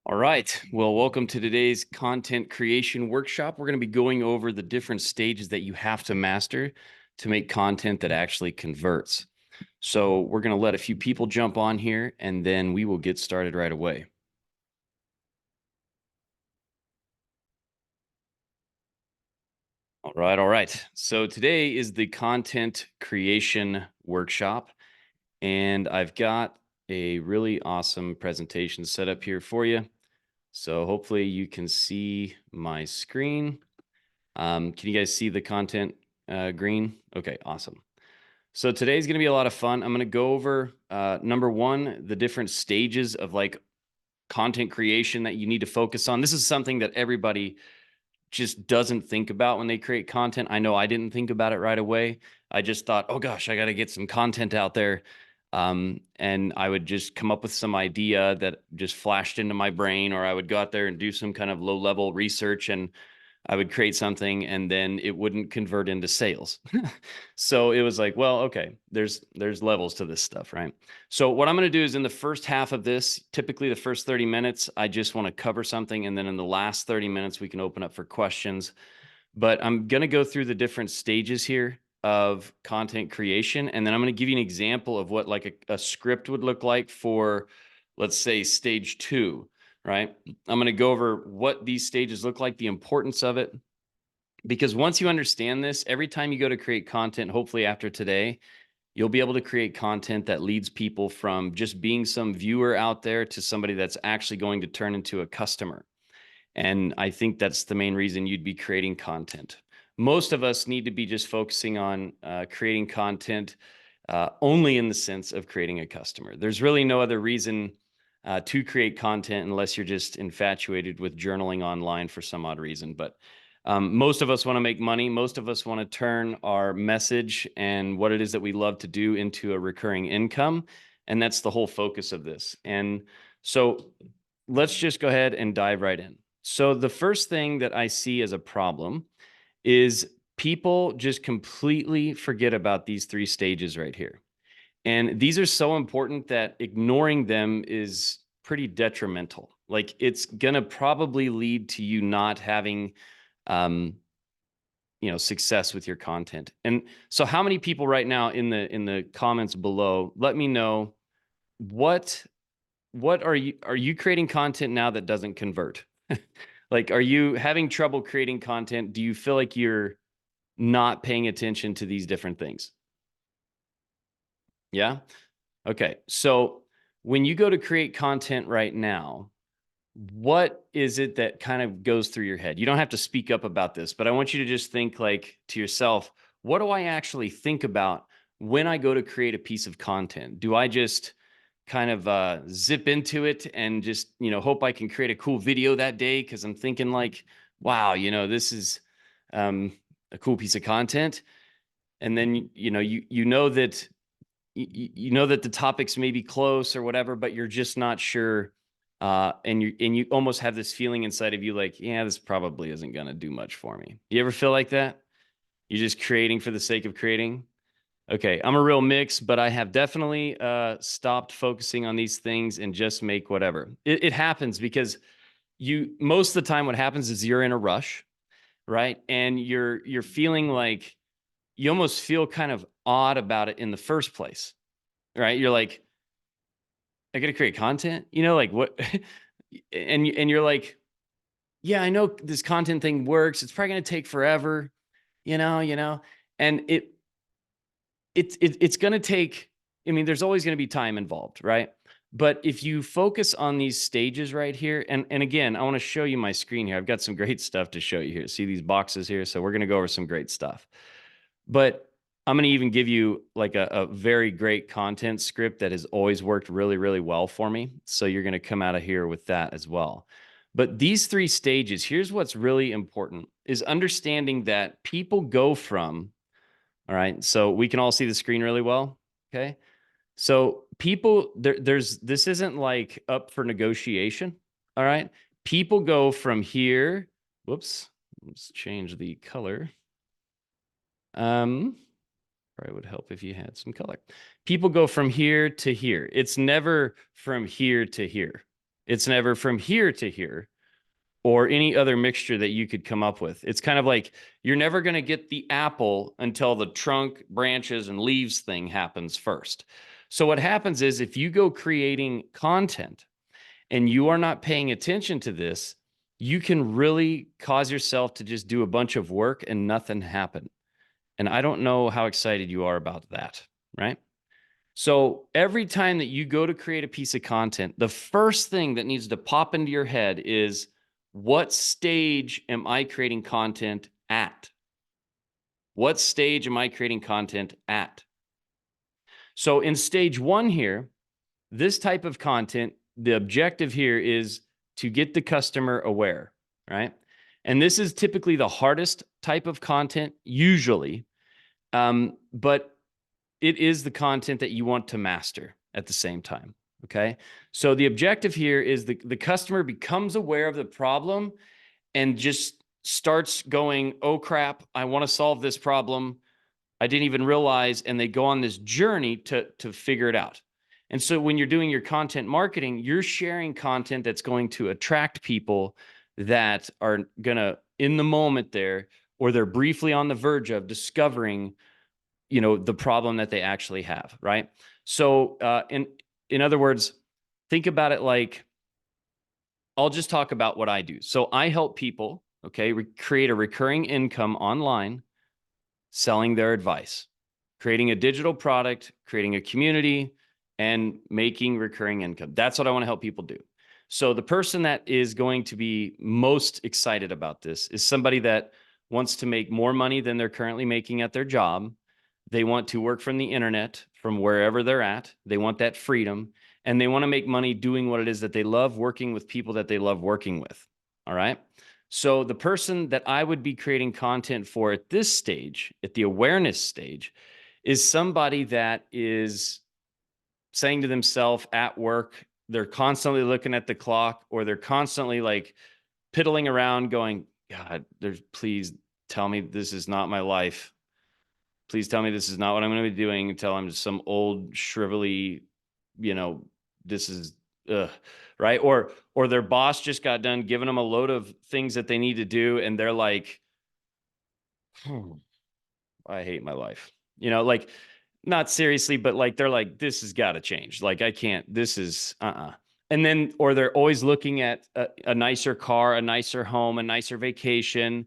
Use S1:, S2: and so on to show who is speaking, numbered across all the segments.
S1: All right. Well, welcome to today's content creation workshop. We're going to be going over the different stages that you have to master to make content that actually converts. So we're going to let a few people jump on here and then we will get started right away. All right. All right. So today is the content creation workshop, and I've got a really awesome presentation set up here for you. So hopefully you can see my screen. Can you guys see the content green? Okay, awesome. So today's going to be a lot of fun. I'm going to go over number one, the different stages of like content creation that you need to focus on. This is something that everybody just doesn't think about when they create content. I know I didn't think about it right away. I just thought, oh gosh, I got to get some content out there. And I would just come up with some idea that just flashed into my brain, or I would go out there and do some kind of low level research, and I would create something and then it wouldn't convert into sales. So it was like, well, okay, there's levels to this stuff, right? So what I'm going to do is in the first half of this, typically the first 30 minutes, I just want to cover something. And then in the last 30 minutes, we can open up for questions. But I'm going to go through the different stages here of content creation. And then I'm going to give you an example of what like a script would look like for, let's say, stage 2. Right. I'm going to go over what these stages look like, the importance of it, because once you understand this, every time you go to create content, hopefully after today, you'll be able to create content that leads people from just being some viewer out there to somebody that's actually going to turn into a customer. And I think that's the main reason you'd be creating content. Most of us need to be just focusing on creating content only in the sense of creating a customer. There's really no other reason to create content unless you're just infatuated with journaling online for some odd reason. But most of us want to make money. Most of us want to turn our message and what it is that we love to do into a recurring income. And that's the whole focus of this. And so let's just go ahead and dive right in. So the first thing that I see as a problem is people just completely forget about these 3 stages right here. And these are so important that ignoring them is pretty detrimental. Like it's going to probably lead to you not having um success with your content. And so how many people right now in the comments below, let me know what are you creating content now that doesn't convert? Like, are you having trouble creating content? Do you feel like you're not paying attention to these different things? Yeah. Okay. So when you go to create content right now, what is it that kind of goes through your head? You don't have to speak up about this, but I want you to just think like to yourself, what do I actually think about when I go to create a piece of content? Do I just kind of zip into it and just, hope I can create a cool video that day because I'm thinking like, wow, this is a cool piece of content. And then, you know that the topics may be close or whatever, but you're just not sure. And you almost have this feeling inside of you like, yeah, this probably isn't going to do much for me. You ever feel like that? You're just creating for the sake of creating. Okay, I'm a real mix, but I have definitely stopped focusing on these things and just make whatever. It happens because most of the time what happens is you're in a rush, right? And you're feeling like you almost feel kind of odd about it in the first place, right? You're like, I got to create content, like what? And you're like, yeah, I know this content thing works. It's probably going to take forever, and it's going to take, I mean, there's always going to be time involved, right? But if you focus on these stages right here, and again, I want to show you my screen here. I've got some great stuff to show you here. See these boxes here? So we're going to go over some great stuff. But I'm going to even give you like a very great content script that has always worked really, really well for me. So you're going to come out of here with that as well. But these 3 stages, here's what's really important is understanding that people go from, all right, so we can all see the screen really well. Okay. So people, this isn't like up for negotiation. All right. People go from here. Whoops. Let's change the color. Probably would help if you had some color. People go from here to here. It's never from here to here. It's never from here to here or any other mixture that you could come up with. It's kind of like you're never going to get the apple until the trunk, branches, and leaves thing happens first. So what happens is if you go creating content and you are not paying attention to this, you can really cause yourself to just do a bunch of work and nothing happen. And I don't know how excited you are about that, right? So every time that you go to create a piece of content, the first thing that needs to pop into your head is, what stage am I creating content at? What stage am I creating content at? So in stage one here, this type of content, the objective here is to get the customer aware, right? And this is typically the hardest type of content, usually, but it is the content that you want to master at the same time. Okay. So the objective here is the customer becomes aware of the problem and just starts going, oh crap, I want to solve this problem. I didn't even realize. And they go on this journey to figure it out. And so when you're doing your content marketing, you're sharing content that's going to attract people that are going to, in the moment there, or they're briefly on the verge of discovering, the problem that they actually have, right? So in other words, think about it like, I'll just talk about what I do. So I help people, okay, create a recurring income online, selling their advice, creating a digital product, creating a community, and making recurring income. That's what I want to help people do. So the person that is going to be most excited about this is somebody that wants to make more money than they're currently making at their job. They want to work from the internet, from wherever they're at. They want that freedom, and they want to make money doing what it is that they love, working with people that they love working with. All right. So the person that I would be creating content for at this stage, at the awareness stage, is somebody that is saying to themselves at work, they're constantly looking at the clock, or they're constantly like piddling around going, God, please tell me this is not my life. Please tell me this is not what I'm going to be doing until I'm just some old shrivelly, this is, right? Or their boss just got done giving them a load of things that they need to do, and they're like, I hate my life. Like, not seriously, but like they're like, this has got to change. Like, I can't. This is And then, or they're always looking at a nicer car, a nicer home, a nicer vacation,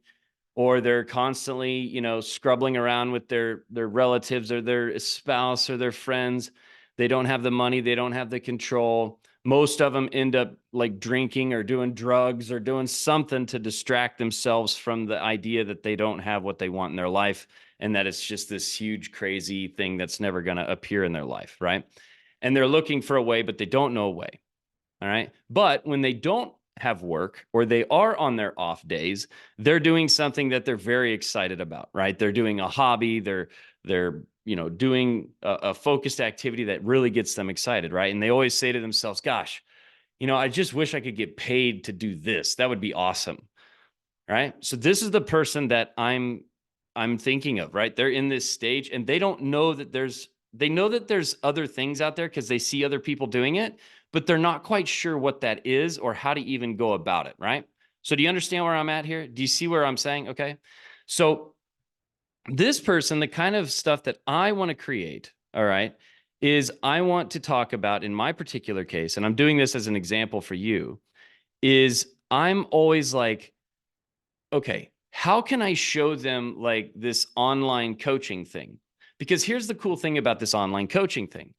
S1: or they're constantly, scrubbling around with their relatives or their spouse or their friends. They don't have the money. They don't have the control. Most of them end up like drinking or doing drugs or doing something to distract themselves from the idea that they don't have what they want in their life, and that it's just this huge, crazy thing that's never going to appear in their life, right? And they're looking for a way, but they don't know a way. All right. But when they don't have work, or they are on their off days, they're doing something that they're very excited about, right? They're doing a hobby. They're doing a focused activity that really gets them excited, right? And they always say to themselves, gosh, I just wish I could get paid to do this. That would be awesome. Right? So this is the person that I'm thinking of, right? They're in this stage, and they don't know that they know that there's other things out there because they see other people doing it, but they're not quite sure what that is or how to even go about it, right? So do you understand where I'm at here? Do you see where I'm saying? Okay. So this person, the kind of stuff that I want to create, all right, is I want to talk about, in my particular case, and I'm doing this as an example for you, is I'm always like, okay, how can I show them like this online coaching thing? Because here's the cool thing about this online coaching thing.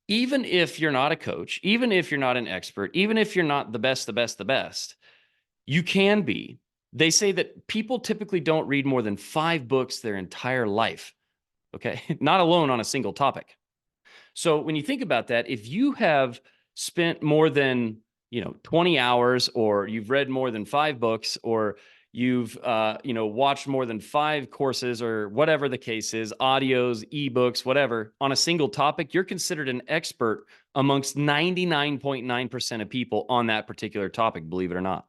S1: Even if you're not a coach, even if you're not an expert, even if you're not the best, you can be. They say that people typically don't read more than 5 books their entire life. Okay. Not alone on a single topic. So when you think about that, if you have spent more than, 20 hours, or you've read more than 5 books, or you've, watched more than 5 courses, or whatever the case is, audios, ebooks, whatever, on a single topic, you're considered an expert amongst 99.9% of people on that particular topic, believe it or not.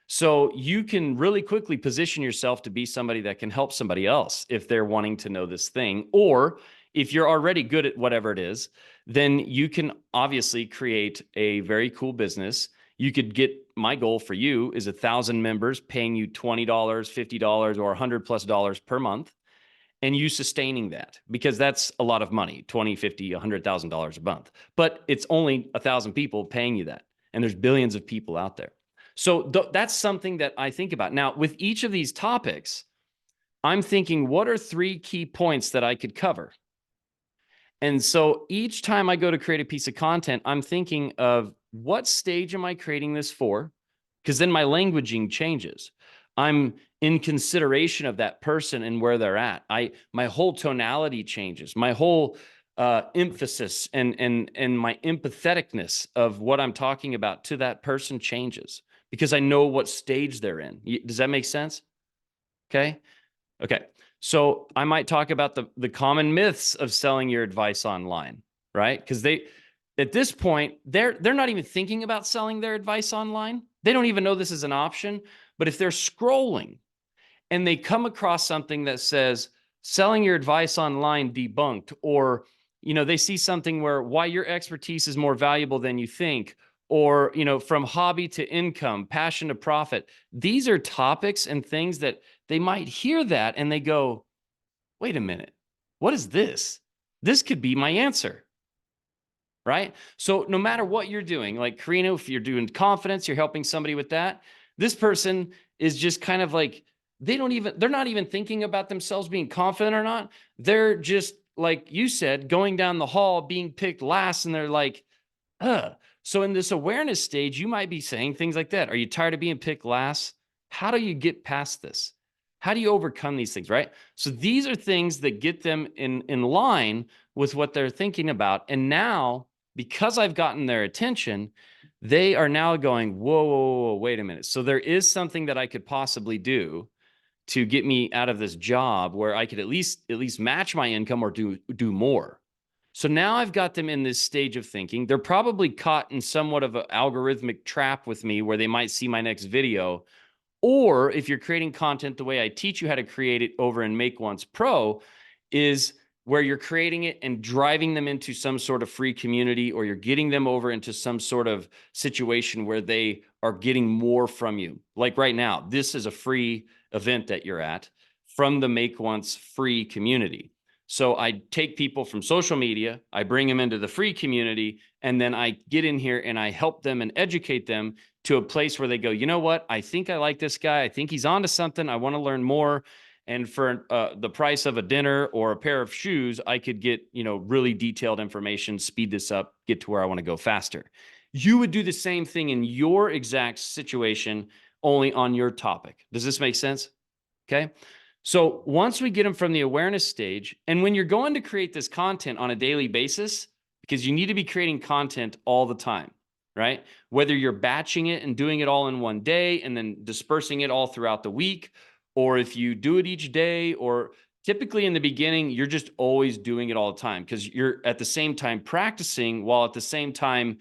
S1: So you can really quickly position yourself to be somebody that can help somebody else if they're wanting to know this thing. Or if you're already good at whatever it is, then you can obviously create a very cool business. You could get, my goal for you is 1,000 members paying you $20, $50, or $100+ per month, and you sustaining that, because that's a lot of money, 20, 50, $100,000 a month. But it's only 1,000 people paying you that. And there's billions of people out there. So that's something that I think about. Now, with each of these topics, I'm thinking, what are 3 key points that I could cover? And so each time I go to create a piece of content, I'm thinking of, what stage am I creating this for? Because then my languaging changes. I'm in consideration of that person and where they're at. My whole tonality changes. My whole emphasis and my empatheticness of what I'm talking about to that person changes, because I know what stage they're in. Does that make sense? Okay. Okay. So I might talk about the common myths of selling your advice online, right? Because at this point, they're not even thinking about selling their advice online. They don't even know this is an option. But if they're scrolling and they come across something that says selling your advice online debunked, or, they see something where why your expertise is more valuable than you think, or, from hobby to income, passion to profit. These are topics and things that they might hear that and they go, wait a minute, what is this? This could be my answer. Right? So no matter what you're doing, like Karina, if you're doing confidence, you're helping somebody with that. This person is just kind of like, they're not even thinking about themselves being confident or not. They're just, like you said, going down the hall, being picked last, and they're like, ugh. So in this awareness stage, you might be saying things like that. Are you tired of being picked last? How do you get past this? How do you overcome these things, right? So these are things that get them in line with what they're thinking about. And now, because I've gotten their attention, they are now going, whoa, whoa, whoa, wait a minute. So there is something that I could possibly do to get me out of this job where I could at least match my income or do more. So now I've got them in this stage of thinking. They're probably caught in somewhat of an algorithmic trap with me where they might see my next video. Or if you're creating content the way I teach you how to create it over in Make Once Pro, is where you're creating it and driving them into some sort of free community, or you're getting them over into some sort of situation where they are getting more from you. Like right now, this is a free event that you're at from the Make Once free community. So I take people from social media, I bring them into the free community, and then I get in here and I help them and educate them to a place where they go, you know what? I think I like this guy. I think he's onto something. I want to learn more. And for the price of a dinner or a pair of shoes, I could get, really detailed information, speed this up, get to where I want to go faster. You would do the same thing in your exact situation, only on your topic. Does this make sense? Okay. So once we get them from the awareness stage, and when you're going to create this content on a daily basis, because you need to be creating content all the time, right? Whether you're batching it and doing it all in one day and then dispersing it all throughout the week, or if you do it each day, or typically in the beginning, you're just always doing it all the time because you're at the same time practicing while at the same time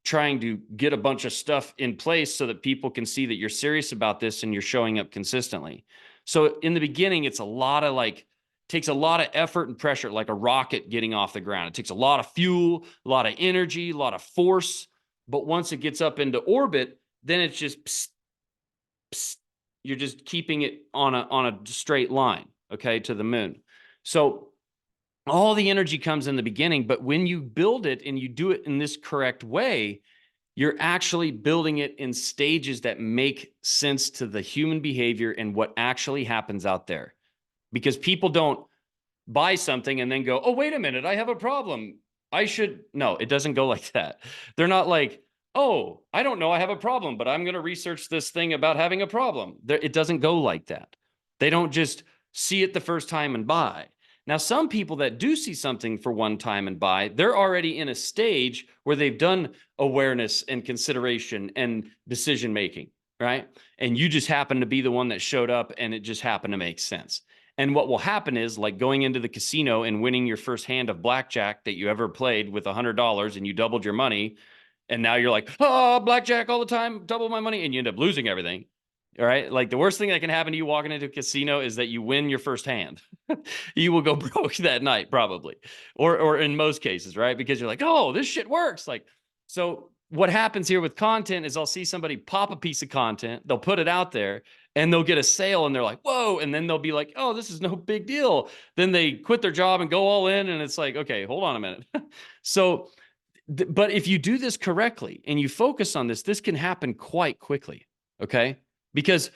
S1: trying to get a bunch of stuff in place so that people can see that you're serious about this and you're showing up consistently. So in the beginning, it's takes a lot of effort and pressure, like a rocket getting off the ground. It takes a lot of fuel, a lot of energy, a lot of force. But once it gets up into orbit, then it's just psst, psst. You're just keeping it on a straight line, okay, to the moon. So all the energy comes in the beginning, but when you build it and you do it in this correct way, you're actually building it in stages that make sense to the human behavior and what actually happens out there. Because people don't buy something and then go, oh, wait a minute, I have a problem. No, it doesn't go like that. They're not like, oh, I don't know, I have a problem, but I'm going to research this thing about having a problem. It doesn't go like that. They don't just see it the first time and buy. Now, some people that do see something for one time and buy, they're already in a stage where they've done awareness and consideration and decision making, right? And you just happen to be the one that showed up and it just happened to make sense. And what will happen is, like going into the casino and winning your first hand of blackjack that you ever played with $100 and you doubled your money. And now you're like, oh, blackjack all the time, double my money. And you end up losing everything. All right. Like the worst thing that can happen to you walking into a casino is that you win your first hand. You will go broke that night, probably, or in most cases, right? Because you're like, oh, this shit works. Like, so what happens here with content is I'll see somebody pop a piece of content, they'll put it out there, and they'll get a sale, and they're like, whoa, and then they'll be like, oh, this is no big deal. Then they quit their job and go all in, and it's like, okay, hold on a minute. So, but if you do this correctly and you focus on this, this can happen quite quickly, okay? Because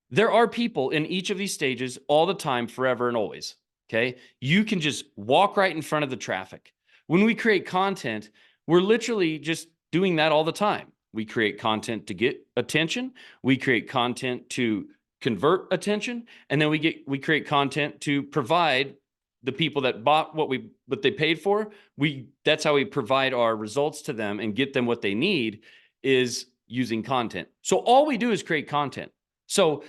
S1: there are people in each of these stages all the time, forever and always, okay? You can just walk right in front of the traffic. When we create content, we're literally just doing that all the time. We create content to get attention. We create content to convert attention. And then we create content to provide the people that bought what they paid for. That's how we provide our results to them and get them what they need, is using content. So all we do is create content. So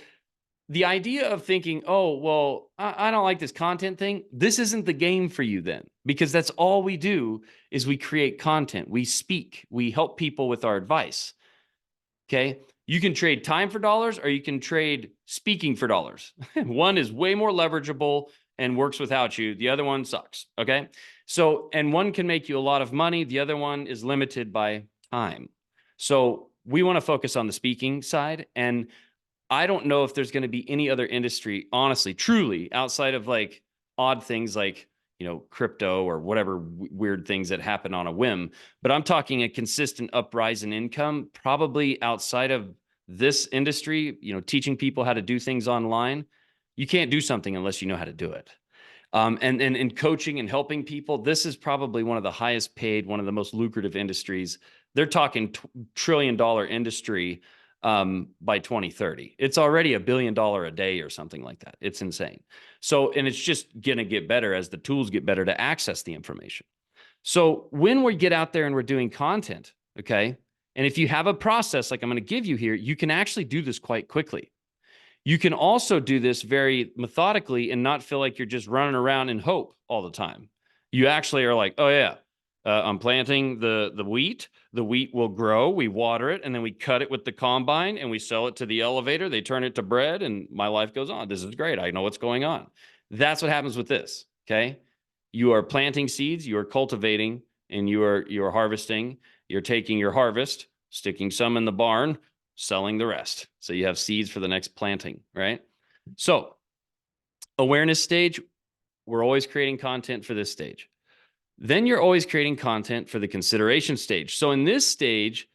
S1: the idea of thinking, oh, well, I don't like this content thing, this isn't the game for you then, because that's all we do is we create content. We speak, we help people with our advice. Okay. You can trade time for dollars, or you can trade speaking for dollars. One is way more leverageable and works without you. The other one sucks. Okay. So, and one can make you a lot of money. The other one is limited by time. So we want to focus on the speaking side. And I don't know if there's going to be any other industry, honestly, truly, outside of like odd things like, crypto or whatever weird things that happen on a whim. But I'm talking a consistent uprise in income, probably outside of this industry, teaching people how to do things online. You can't do something unless you know how to do it. And in coaching and helping people, this is probably one of the highest paid, one of the most lucrative industries. They're talking $1 trillion industry by 2030. It's already $1 billion a day or something like that. It's insane. So, and it's just going to get better as the tools get better to access the information. So when we get out there and we're doing content, okay, and if you have a process like I'm going to give you here, you can actually do this quite quickly. You can also do this very methodically and not feel like you're just running around in hope all the time. You actually are like, oh yeah, I'm planting the wheat. The wheat will grow. We water it, and then we cut it with the combine, and we sell it to the elevator. They turn it to bread, and my life goes on. This is great. I know what's going on. That's what happens with this. Okay, you are planting seeds. You are cultivating, and you are harvesting. You're taking your harvest, sticking some in the barn, selling the rest. So you have seeds for the next planting, right? So awareness stage, we're always creating content for this stage. Then you're always creating content for the consideration stage. So in this stage,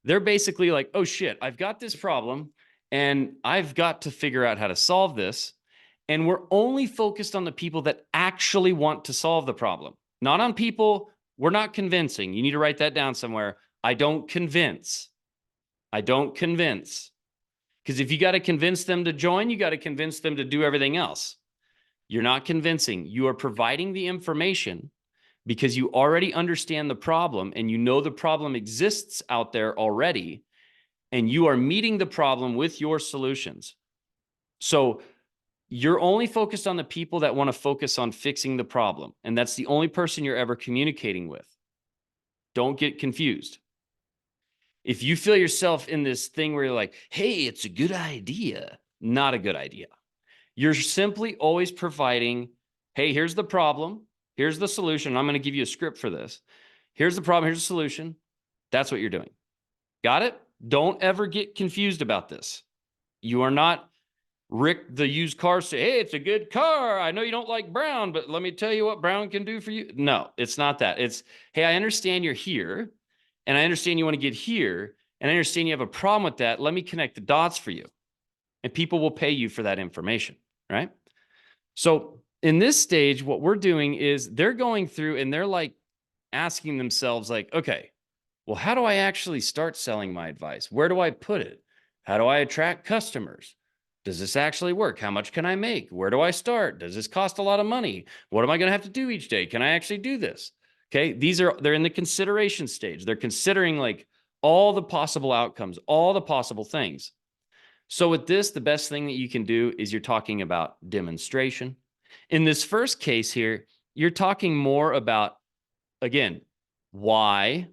S1: they're basically like, oh shit, I've got this problem and I've got to figure out how to solve this. And we're only focused on the people that actually want to solve the problem, not on people. We're not convincing. You need to write that down somewhere. I don't convince. Because if you got to convince them to join, you got to convince them to do everything else. You're not convincing. You are providing the information because you already understand the problem and you know the problem exists out there already, and you are meeting the problem with your solutions. So you're only focused on the people that want to focus on fixing the problem, and that's the only person you're ever communicating with. Don't get confused. If you feel yourself in this thing where you're like, hey, it's a good idea, not a good idea. You're simply always providing, hey, here's the problem. Here's the solution. I'm going to give you a script for this. Here's the problem. Here's the solution. That's what you're doing. Got it? Don't ever get confused about this. You are not Rick, the used car, say, hey, it's a good car. I know you don't like brown, but let me tell you what brown can do for you. No, it's not that. It's, hey, I understand you're here, and I understand you want to get here, and I understand you have a problem with that. Let me connect the dots for you. And people will pay you for that information, right? So in this stage, what we're doing is they're going through and they're like asking themselves like, okay, well, how do I actually start selling my advice? Where do I put it? How do I attract customers? Does this actually work? How much can I make? Where do I start? Does this cost a lot of money? What am I going to have to do each day? Can I actually do this? Okay. They're in the consideration stage. They're considering like all the possible outcomes, all the possible things. So with this, the best thing that you can do is you're talking about demonstration. In this first case here, you're talking more about, again, why.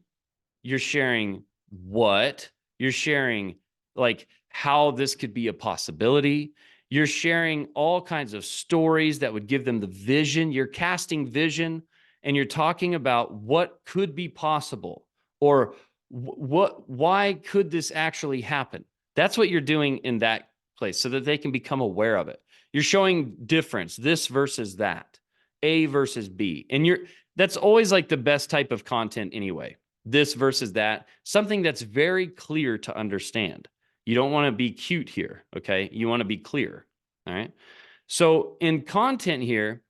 S1: You're sharing what. You're sharing like how this could be a possibility. You're sharing all kinds of stories that would give them the vision. You're casting vision, and you're talking about what could be possible, or why could this actually happen? That's what you're doing in that place so that they can become aware of it. You're showing difference, this versus that, A versus B. And that's always like the best type of content anyway. This versus that, something that's very clear to understand. You don't want to be cute here, okay? You want to be clear, all right? So in content here,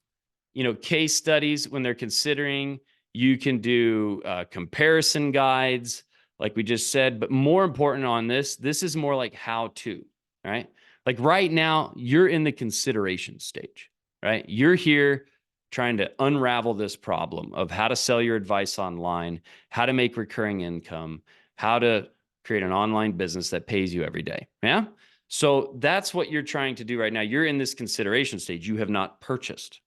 S1: case studies when they're considering, you can do comparison guides, like we just said. But more important on this is more like how to, right? Like right now, you're in the consideration stage, right? You're here trying to unravel this problem of how to sell your advice online, how to make recurring income, how to create an online business that pays you every day. Yeah. So that's what you're trying to do right now. You're in this consideration stage. You have not purchased.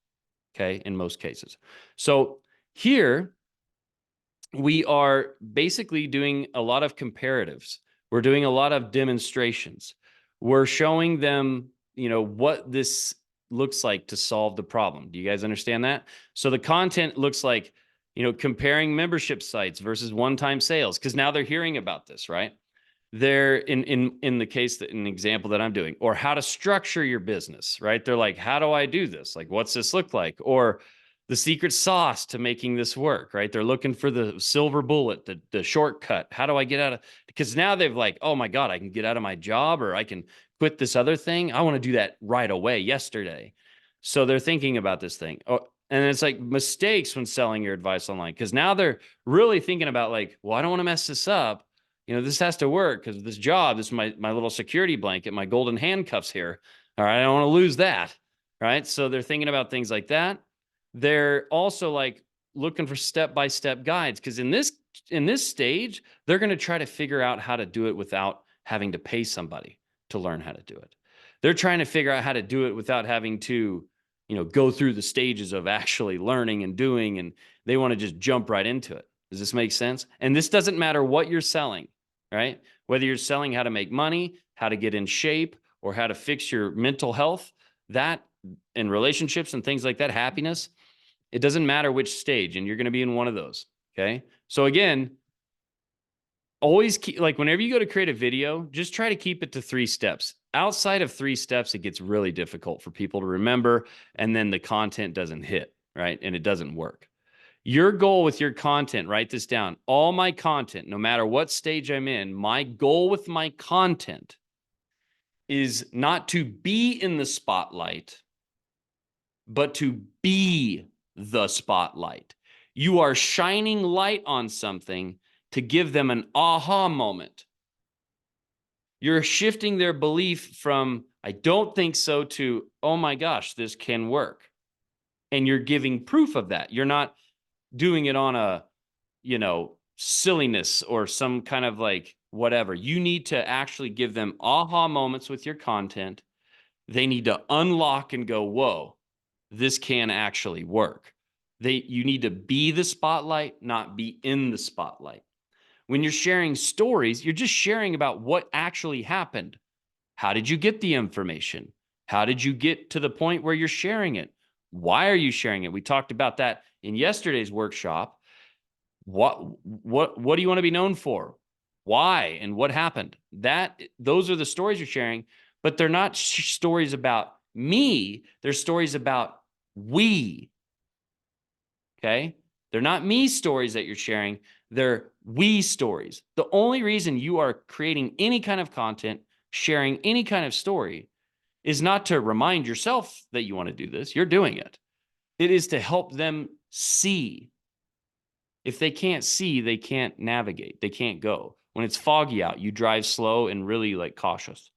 S1: Okay, in most cases. So here we are basically doing a lot of comparatives. We're doing a lot of demonstrations. We're showing them, what this looks like to solve the problem. Do you guys understand that? So the content looks like, comparing membership sites versus one-time sales, because now they're hearing about this, right? They're in the case that an example that I'm doing, or how to structure your business, right? They're like, how do I do this? Like, what's this look like? Or the secret sauce to making this work, right? They're looking for the silver bullet, the shortcut. How do I get out of, because now they've like, oh my God, I can get out of my job, or I can quit this other thing. I want to do that right away, yesterday. So they're thinking about this thing. Oh, and it's like mistakes when selling your advice online, because now they're really thinking about like, well, I don't want to mess this up. This has to work because this job, this is my little security blanket, my golden handcuffs here. All right, I don't want to lose that. Right. So they're thinking about things like that. They're also like looking for step-by-step guides, because in this stage, they're going to try to figure out how to do it without having to pay somebody to learn how to do it. They're trying to figure out how to do it without having to, go through the stages of actually learning and doing, and they want to just jump right into it. Does this make sense? And this doesn't matter what you're selling. Right? Whether you're selling how to make money, how to get in shape, or how to fix your mental health, that and relationships and things like that, happiness, it doesn't matter which stage, and you're going to be in one of those. Okay. So again, always keep, like whenever you go to create a video, just try to keep it to 3 steps. Outside of 3 steps, it gets really difficult for people to remember, and then the content doesn't hit, right? And it doesn't work. Your goal with your content, write this down. All my content, no matter what stage I'm in, my goal with my content is not to be in the spotlight, but to be the spotlight. You are shining light on something to give them an aha moment. You're shifting their belief from, I don't think so, to, oh my gosh, this can work. And you're giving proof of that. You're not doing it on a, silliness or some kind of like whatever. You need to actually give them aha moments with your content. They need to unlock and go, whoa, this can actually work. You need to be the spotlight, not be in the spotlight. When you're sharing stories, you're just sharing about what actually happened. How did you get the information? How did you get to the point where you're sharing it? Why are you sharing it? We talked about that in yesterday's workshop. What do you want to be known for? Why and what happened? Those are the stories you're sharing, but they're not stories about me. They're stories about we. Okay? They're not me stories that you're sharing. They're we stories. The only reason you are creating any kind of content, sharing any kind of story, is not to remind yourself that you want to do this. You're doing it. It is to help them see. If they can't see, they can't navigate. They can't go. When it's foggy out, you drive slow and really like cautious.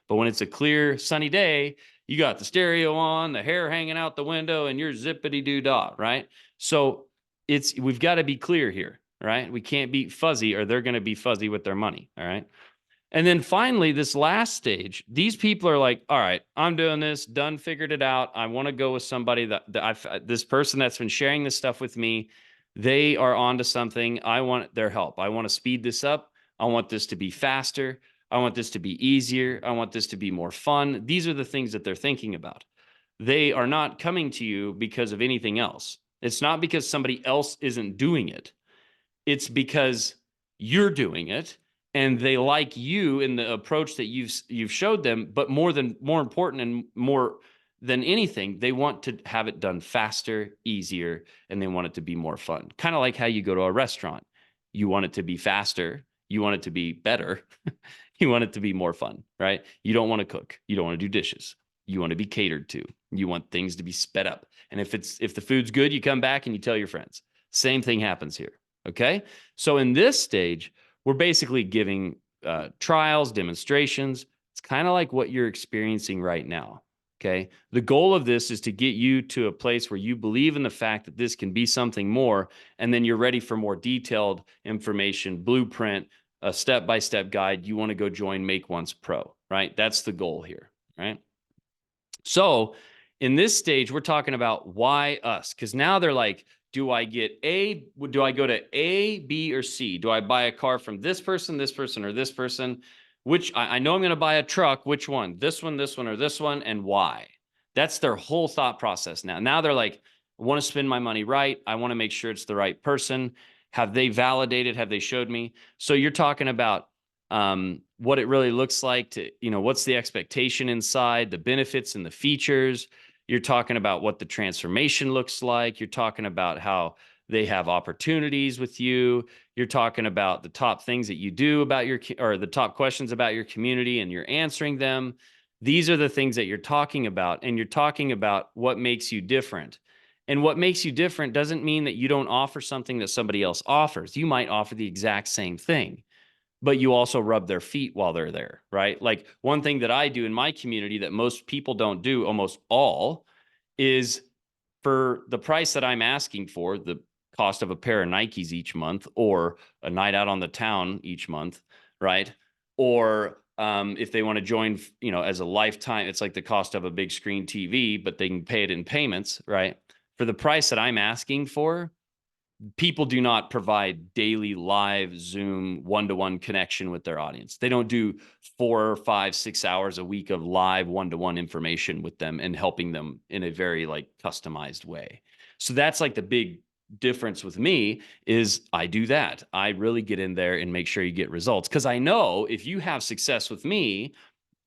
S1: But when it's a clear, sunny day, you got the stereo on, the hair hanging out the window, and you're zippity-doo-dah, right? So we've got to be clear here, right? We can't be fuzzy, or they're going to be fuzzy with their money, all right? And then finally, this last stage, these people are like, all right, I'm doing this, done, figured it out. I want to go with somebody this person that's been sharing this stuff with me. They are onto something. I want their help. I want to speed this up. I want this to be faster. I want this to be easier. I want this to be more fun. These are the things that they're thinking about. They are not coming to you because of anything else. It's not because somebody else isn't doing it. It's because you're doing it, and they like you in the approach that you've showed them. But more important and more than anything, they want to have it done faster, easier, and they want it to be more fun. Kind of like how you go to a restaurant. You want it to be faster, you want it to be better, you want it to be more fun, right? You don't want to cook, you don't want to do dishes. You want to be catered to. You want things to be sped up. And if the food's good, you come back and you tell your friends. Same thing happens here. Okay. So in this stage, we're basically giving trials, demonstrations. It's kind of like what you're experiencing right now. Okay. The goal of this is to get you to a place where you believe in the fact that this can be something more, and then you're ready for more detailed information, blueprint, a step-by-step guide. You want to go join Make Once Pro, right? That's the goal here, right? So in this stage, we're talking about why us? Because now they're like, do I go to A, B, or C? Do I buy a car from this person, or this person? Which I know I'm going to buy a truck. Which one? This one, or this one, and why? That's their whole thought process now. Now they're like, I want to spend my money right. I want to make sure it's the right person. Have they validated? Have they showed me? So you're talking about what it really looks like to, what's the expectation inside, the benefits and the features. You're talking about what the transformation looks like. You're talking about how they have opportunities with you. You're talking about the top things that you do about or the top questions about your community, and you're answering them. These are the things that you're talking about, and you're talking about what makes you different. And what makes you different doesn't mean that you don't offer something that somebody else offers. You might offer the exact same thing, but you also rub their feet while they're there, right? Like one thing that I do in my community that most people don't do, almost all, is for the price that I'm asking for, the cost of a pair of Nikes each month, or a night out on the town each month, right? Or if they want to join, as a lifetime, it's like the cost of a big screen TV, but they can pay it in payments, right? For the price that I'm asking for, people do not provide daily live Zoom one-to-one connection with their audience. They don't do 4 or 5, 6 hours a week of live one-to-one information with them and helping them in a very customized way. So that's like the big difference with me is I do that. I really get in there and make sure you get results, because I know if you have success with me,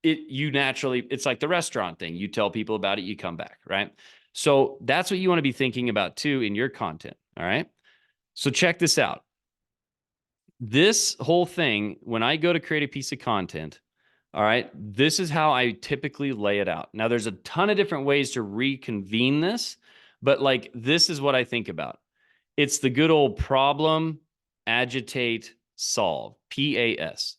S1: it's like the restaurant thing. You tell people about it, you come back, right? So that's what you want to be thinking about too in your content. All right. So check this out. This whole thing, when I go to create a piece of content, all right, this is how I typically lay it out. Now, there's a ton of different ways to reconvene this, but this is what I think about. It's the good old problem, agitate, solve, PAS.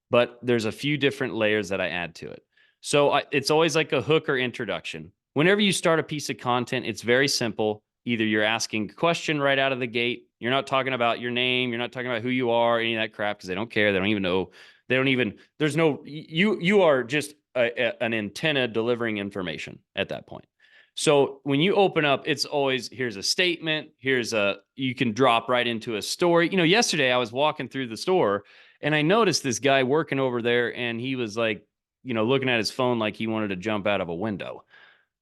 S1: But there's a few different layers that I add to it. So it's always like a hook or introduction. Whenever you start a piece of content, it's very simple. Either you're asking a question right out of the gate. You're not talking about your name. You're not talking about who you are, any of that crap, because they don't care. They don't even know. You are just an antenna delivering information at that point. So when you open up, it's always, here's a statement. You can drop right into a story. Yesterday I was walking through the store and I noticed this guy working over there, and he was looking at his phone like he wanted to jump out of a window.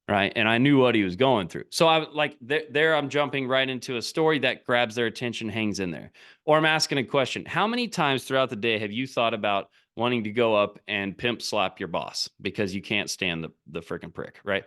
S1: Right. And I knew what he was going through. So I'm jumping right into a story that grabs their attention, hangs in there. Or I'm asking a question. How many times throughout the day have you thought about wanting to go up and pimp slap your boss because you can't stand the freaking prick, right?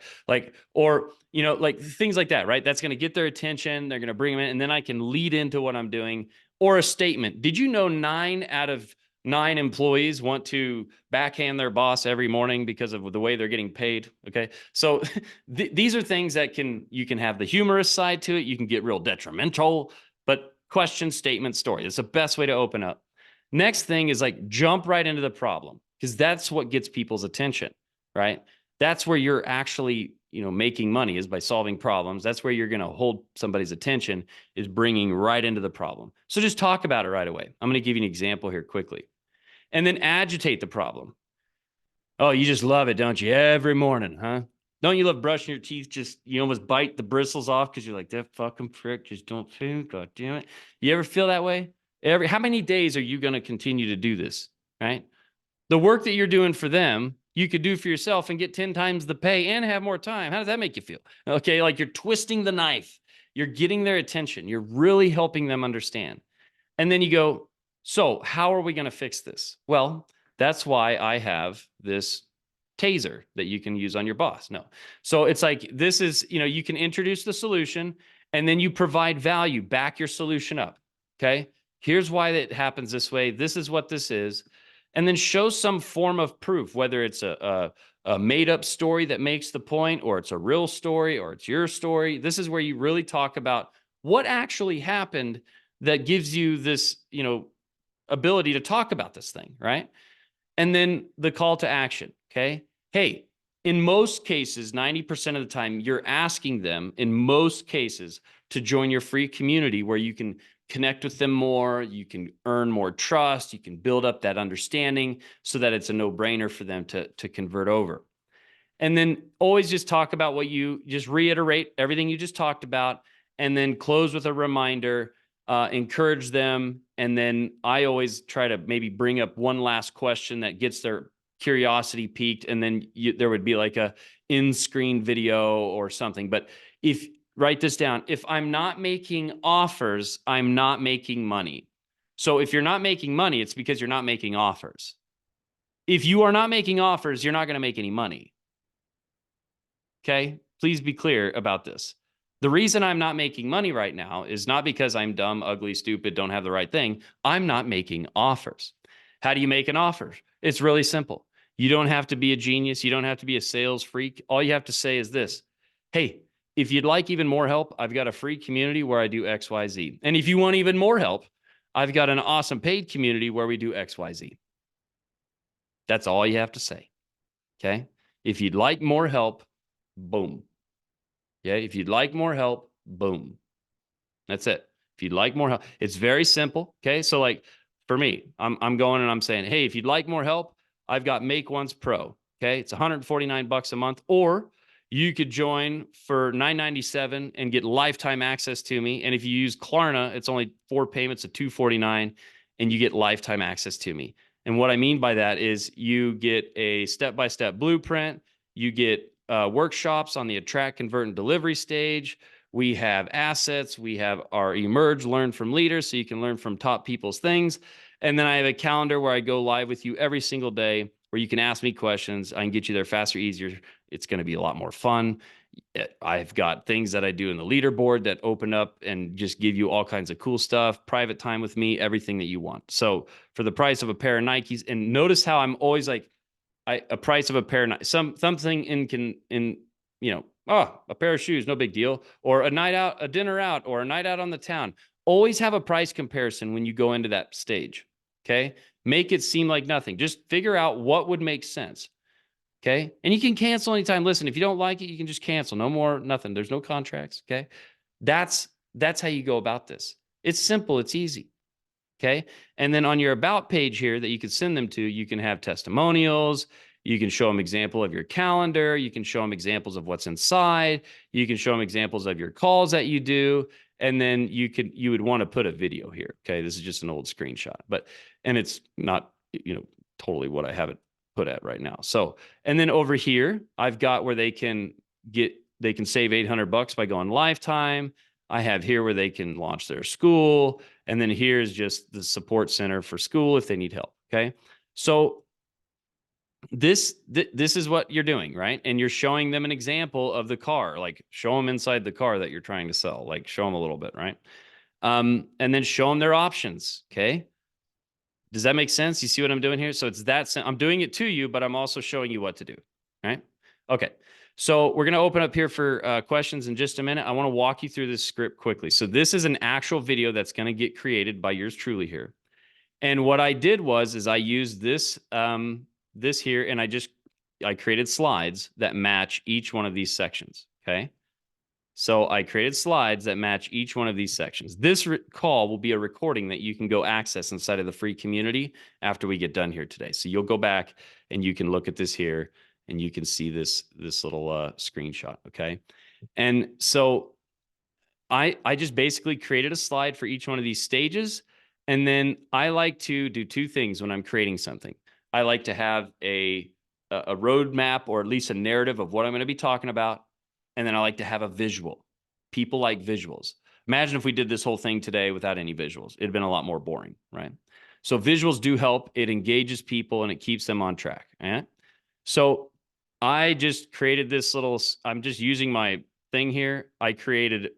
S1: Or things like that, right? That's going to get their attention. They're going to bring them in, and then I can lead into what I'm doing. Or a statement. Did you know 9 out of 9 employees want to backhand their boss every morning because of the way they're getting paid? Okay. So these are things that you can have the humorous side to it. You can get real detrimental, but question, statement, story. It's the best way to open up. Next thing is jump right into the problem, because that's what gets people's attention, right? That's where you're actually, making money, is by solving problems. That's where you're going to hold somebody's attention, is bringing right into the problem. So just talk about it right away. I'm going to give you an example here quickly. And then agitate the problem. Oh, you just love it, don't you? Every morning, huh? Don't you love brushing your teeth? You almost bite the bristles off because you're like, that fucking prick just don't feel, God damn it. You ever feel that way? How many days are you going to continue to do this, right? The work that you're doing for them, you could do for yourself and get 10 times the pay and have more time. How does that make you feel? Okay, you're twisting the knife. You're getting their attention. You're really helping them understand. And then you go, So how are we going to fix this? Well, that's why I have this taser that you can use on your boss. No. So it's like, this is, you can introduce the solution and then you provide value, back your solution up. Okay. Here's why it happens this way. This is what this is. And then show some form of proof, whether it's a made up story that makes the point, or it's a real story, or it's your story. This is where you really talk about what actually happened that gives you this, ability to talk about this thing, right? And then the call to action, okay? Hey, in most cases, 90% of the time, you're asking them, in most cases, to join your free community where you can connect with them more, you can earn more trust, you can build up that understanding so that it's a no-brainer for them to convert over. And then always just talk about what you just reiterate everything you just talked about, and then close with a reminder, encourage them. And then I always try to maybe bring up one last question that gets their curiosity piqued. And then there would be like a in-screen video or something. But if write this down, if I'm not making offers, I'm not making money. So if you're not making money, it's because you're not making offers. If you are not making offers, you're not going to make any money. Okay, please be clear about this. The reason I'm not making money right now is not because I'm dumb, ugly, stupid, don't have the right thing. I'm not making offers. How do you make an offer? It's really simple. You don't have to be a genius. You don't have to be a sales freak. All you have to say is this: hey, if you'd like even more help, I've got a free community where I do XYZ. And if you want even more help, I've got an awesome paid community where we do XYZ. That's all you have to say. Okay. If you'd like more help, boom. Yeah. If you'd like more help, boom. That's it. If you'd like more help, it's very simple. Okay. So like for me, I'm going and I'm saying, hey, if you'd like more help, I've got Make Once Pro. Okay. It's $149 a month, or you could join for $997 and get lifetime access to me. And if you use Klarna, it's only 4 payments of $249 and you get lifetime access to me. And what I mean by that is you get a step-by-step blueprint. You get workshops on the attract, convert, and delivery stage. We have assets. We have our emerge, learn from leaders, so you can learn from top people's things. And then I have a calendar where I go live with you every single day, where you can ask me questions. I can get you there faster, easier. It's going to be a lot more fun. I've got things that I do in the leaderboard that open up and just give you all kinds of cool stuff, private time with me, everything that you want. So for the price of a pair of Nikes, and notice how I'm always like, a price of a pair of something a pair of shoes, no big deal, or a night out, a dinner out, or a night out on the town. Always have a price comparison when you go into that stage. Okay. Make it seem like nothing. Just figure out what would make sense. Okay. And you can cancel anytime. Listen, if you don't like it, you can just cancel. No more, nothing. There's no contracts. Okay. That's how you go about this. It's simple. It's easy. Okay. And then on your about page here that you can send them to, you can have testimonials. You can show them example of your calendar. You can show them examples of what's inside. You can show them examples of your calls that you do. And then you would want to put a video here. Okay. This is just an old screenshot, and it's not, totally what I have it put at right now. So, and then over here, I've got where they can save $800 by going lifetime. I have here where they can launch their Skool. And then here's just the support center for Skool if they need help. Okay. So this is what you're doing, right? And you're showing them an example of the car, like show them inside the car that you're trying to sell, like show them a little bit, right? And then show them their options. Okay. Does that make sense? You see what I'm doing here? So it's I'm doing it to you, but I'm also showing you what to do. Right? Okay. So we're going to open up here for questions in just a minute. I want to walk you through this script quickly. So this is an actual video that's going to get created by yours truly here. And what I did is I used this, this here, and I created slides that match each one of these sections. Okay. So I created slides that match each one of these sections. This call will be a recording that you can go access inside of the free community after we get done here today. So you'll go back and you can look at this here and you can see this little screenshot. Okay. And so I just basically created a slide for each one of these stages. And then I like to do two things when I'm creating something. I like to have a roadmap, or at least a narrative of what I'm going to be talking about. And then I like to have a visual. People like visuals. Imagine if we did this whole thing today without any visuals. It'd been a lot more boring, right? So visuals do help. It engages people and it keeps them on track. So I just created this little, I'm just using my thing here. I created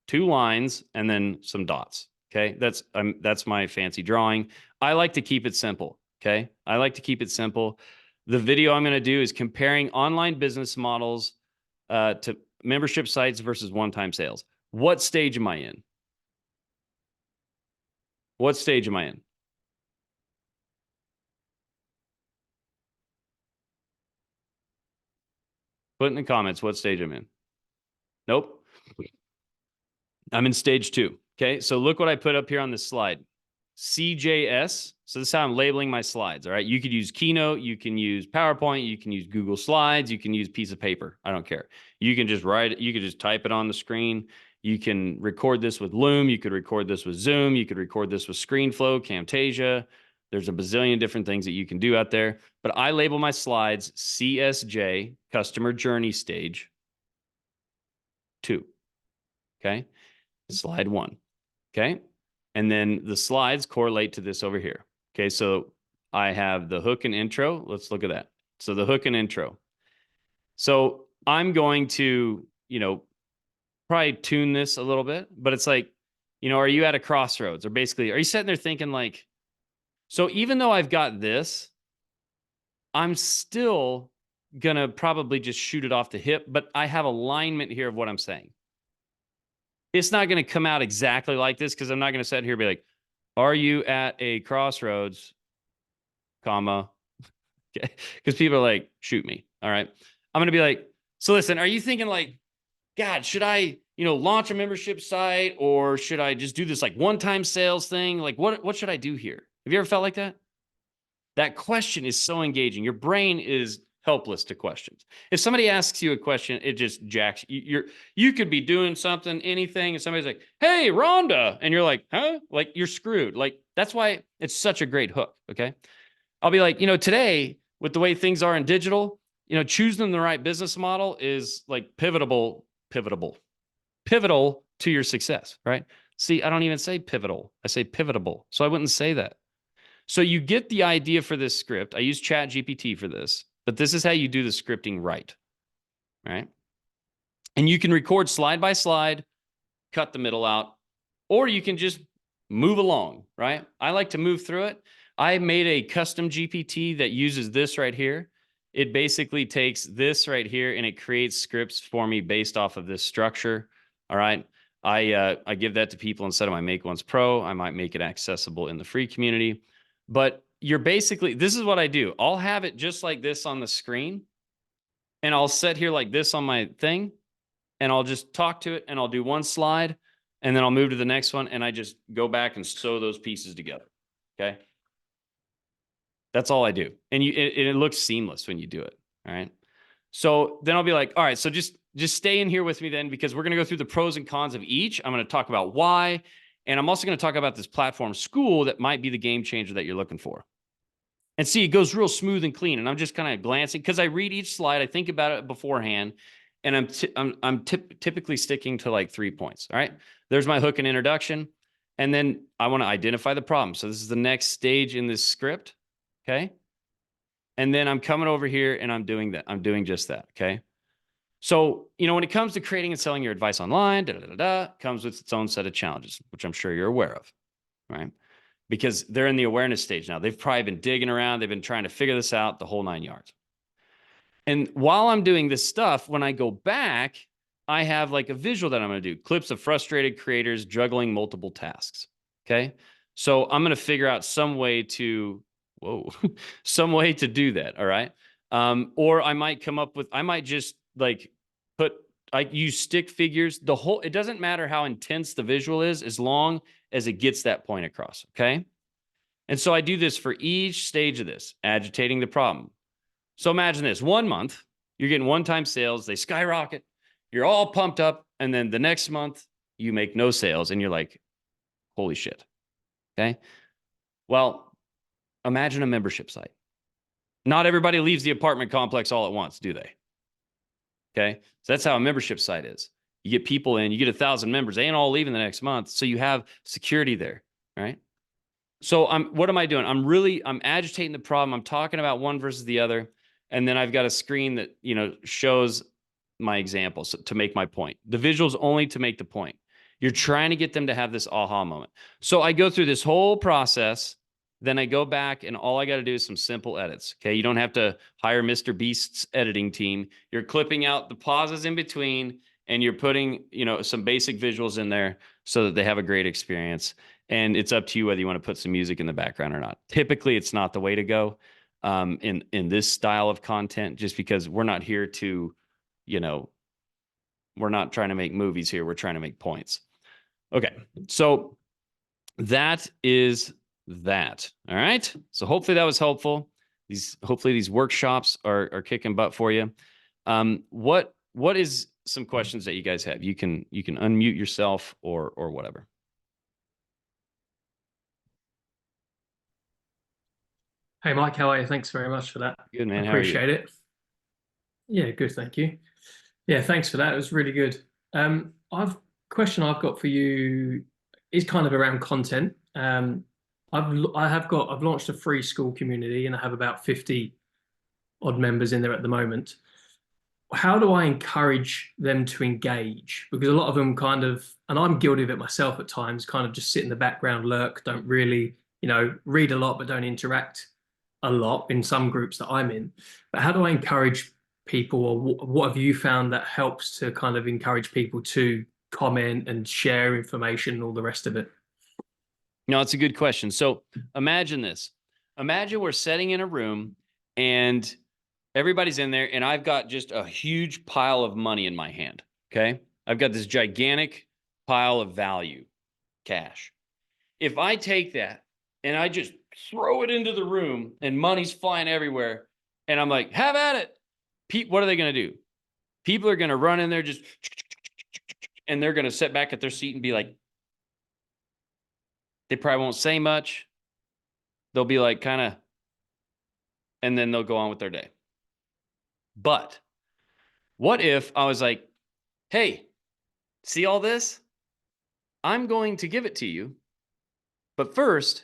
S1: 2 lines and then some dots. Okay. That's my fancy drawing. I like to keep it simple. Okay. I like to keep it simple. The video I'm going to do is comparing online business models to membership sites versus one-time sales. What stage am I in? What stage am I in? Put in the comments what stage I'm in. Nope. I'm in stage 2. Okay. So look what I put up here on this slide. CJS. So this is how I'm labeling my slides. All right. You could use Keynote. You can use PowerPoint. You can use Google Slides. You can use a piece of paper. I don't care. You can just write it. You could just type it on the screen. You can record this with Loom. You could record this with Zoom. You could record this with ScreenFlow, Camtasia. There's a bazillion different things that you can do out there. But I label my slides CSJ, Customer Journey Stage 2. Okay. Slide 1. Okay. And then the slides correlate to this over here. Okay. So I have the hook and intro. Let's look at that. So the hook and intro. So I'm going to, probably tune this a little bit, but it's like, are you at a crossroads? Or basically, are you sitting there thinking like, so even though I've got this, I'm still going to probably just shoot it off the hip, but I have alignment here of what I'm saying. It's not going to come out exactly like this because I'm not going to sit here and be like, are you at a crossroads, comma, okay? Because people are like, shoot me. All right. I'm going to be like, so listen, are you thinking like, God, should I, launch a membership site or should I just do this like one-time sales thing? Like what should I do here? Have you ever felt like that? That question is so engaging. Your brain is helpless to questions. If somebody asks you a question, it just jacks you could be doing something, anything, and somebody's like, "Hey, Rhonda," and you're like, "Huh?" Like you're screwed. Like that's why it's such a great hook. Okay, I'll be like, today with the way things are in digital, choosing the right business model is like pivotal to your success. Right? See, I don't even say pivotal. I say pivotable. So I wouldn't say that. So you get the idea for this script. I use Chat GPT for this, but this is how you do the scripting right. And you can record slide by slide, cut the middle out, or you can just move along, right? I like to move through it. I made a custom GPT that uses this right here. It basically takes this right here and it creates scripts for me based off of this structure. All right. I give that to people instead of my Make Once Pro. I might make it accessible in the free community. But this is what I do. I'll have it just like this on the screen and I'll sit here like this on my thing and I'll just talk to it and I'll do one slide and then I'll move to the next one and I just go back and sew those pieces together. Okay. That's all I do. And it looks seamless when you do it. All right. So then I'll be like, all right, so just stay in here with me then, because we're going to go through the pros and cons of each. I'm going to talk about why. And I'm also going to talk about this platform Skool that might be the game changer that you're looking for. And see, it goes real smooth and clean. And I'm just kind of glancing because I read each slide. I think about it beforehand. And I'm typically sticking to like 3 points. All right. There's my hook and introduction. And then I want to identify the problem. So this is the next stage in this script. Okay. And then I'm coming over here and I'm doing that. I'm doing just that. Okay. So, when it comes to creating and selling your advice online, comes with its own set of challenges, which I'm sure you're aware of, right? Because they're in the awareness stage now. They've probably been digging around. They've been trying to figure this out the whole 9 yards. And while I'm doing this stuff, when I go back, I have like a visual that I'm going to do, clips of frustrated creators juggling multiple tasks. Okay. So I'm going to figure out some way to, some way to do that. All right. Or I might come up with, I might just like I use stick figures. It doesn't matter how intense the visual is as long as it gets that point across. Okay. And so I do this for each stage of this, agitating the problem. So imagine this 1 month, you're getting one-time sales, they skyrocket, you're all pumped up. And then the next month you make no sales and you're like, holy shit. Okay. Well, imagine a membership site. Not everybody leaves the apartment complex all at once, do they? Okay. So that's how a membership site is. You get people in, you get 1,000 members, they ain't all leaving the next month. So you have security there, right? So what am I doing? I'm agitating the problem. I'm talking about one versus the other. And then I've got a screen that, shows my examples to make my point. The visuals only to make the point. You're trying to get them to have this aha moment. So I go through this whole process. Then I go back and all I got to do is some simple edits. Okay. You don't have to hire Mr. Beast's editing team. You're clipping out the pauses in between and you're putting, some basic visuals in there so that they have a great experience. And it's up to you whether you want to put some music in the background or not. Typically, it's not the way to go in this style of content, just because we're not here to, we're not trying to make movies here. We're trying to make points. Okay, so that is that. All right. So hopefully that was helpful. Hopefully these workshops are kicking butt for you. What is some questions that you guys have? You can unmute yourself or whatever.
S2: Hey, Mike, how are you? Thanks very much for that.
S1: Good, man. How are you?
S2: Appreciate it. Yeah, good, thank you. Yeah, thanks for that. It was really good. Question I've got for you is kind of around content. I've launched a free Skool community and I have about 50 odd members in there at the moment. How do I encourage them to engage? Because a lot of them kind of, and I'm guilty of it myself at times, kind of just sit in the background, lurk, don't really, read a lot, but don't interact a lot in some groups that I'm in. But how do I encourage people, or what have you found that helps to kind of encourage people to comment and share information and all the rest of it?
S1: No, it's a good question. So imagine this. Imagine we're sitting in a room and everybody's in there and I've got just a huge pile of money in my hand. Okay. I've got this gigantic pile of value, cash. If I take that and I just throw it into the room and money's flying everywhere and I'm like, have at it. What are they going to do? People are going to run in there just, and they're going to sit back at their seat and be like, they probably won't say much. They'll be like kind of, and then they'll go on with their day. But what if I was like, hey, see all this? I'm going to give it to you. But first,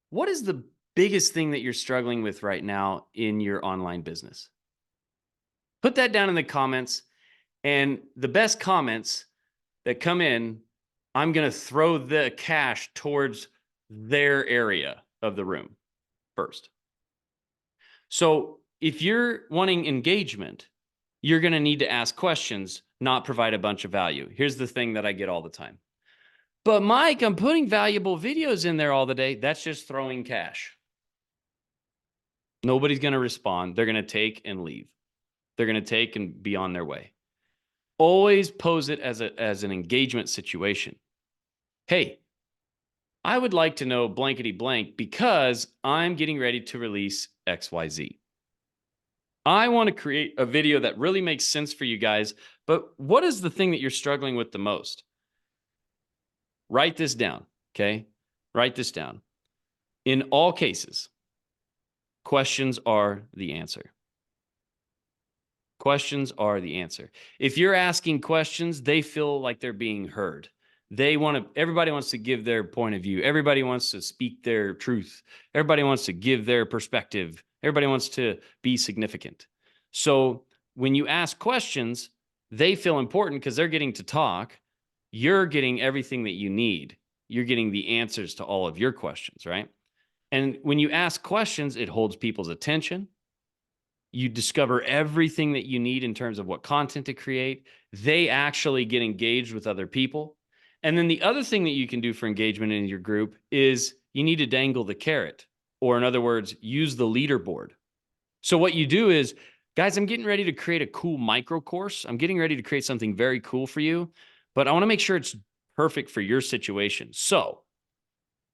S1: what is the biggest thing that you're struggling with right now in your online business? Put that down in the comments. And the best comments that come in, I'm going to throw the cash towards their area of the room first. So if you're wanting engagement, you're going to need to ask questions, not provide a bunch of value. Here's the thing that I get all the time. But Mike, I'm putting valuable videos in there all the day. That's just throwing cash. Nobody's going to respond. They're going to take and leave. They're going to take and be on their way. Always pose it as an engagement situation. Hey, I would like to know blankety blank because I'm getting ready to release XYZ. I want to create a video that really makes sense for you guys, but what is the thing that you're struggling with the most? Write this down, okay? Write this down. In all cases, questions are the answer. Questions are the answer. If you're asking questions, they feel like they're being heard. Everybody wants to give their point of view. Everybody wants to speak their truth. Everybody wants to give their perspective. Everybody wants to be significant. So when you ask questions, they feel important because they're getting to talk. You're getting everything that you need. You're getting the answers to all of your questions, right? And when you ask questions, it holds people's attention. You discover everything that you need in terms of what content to create. They actually get engaged with other people. And then the other thing that you can do for engagement in your group is you need to dangle the carrot, or in other words, use the leaderboard. So what you do is, guys, I'm getting ready to create a cool micro course. I'm getting ready to create something very cool for you, but I want to make sure it's perfect for your situation. So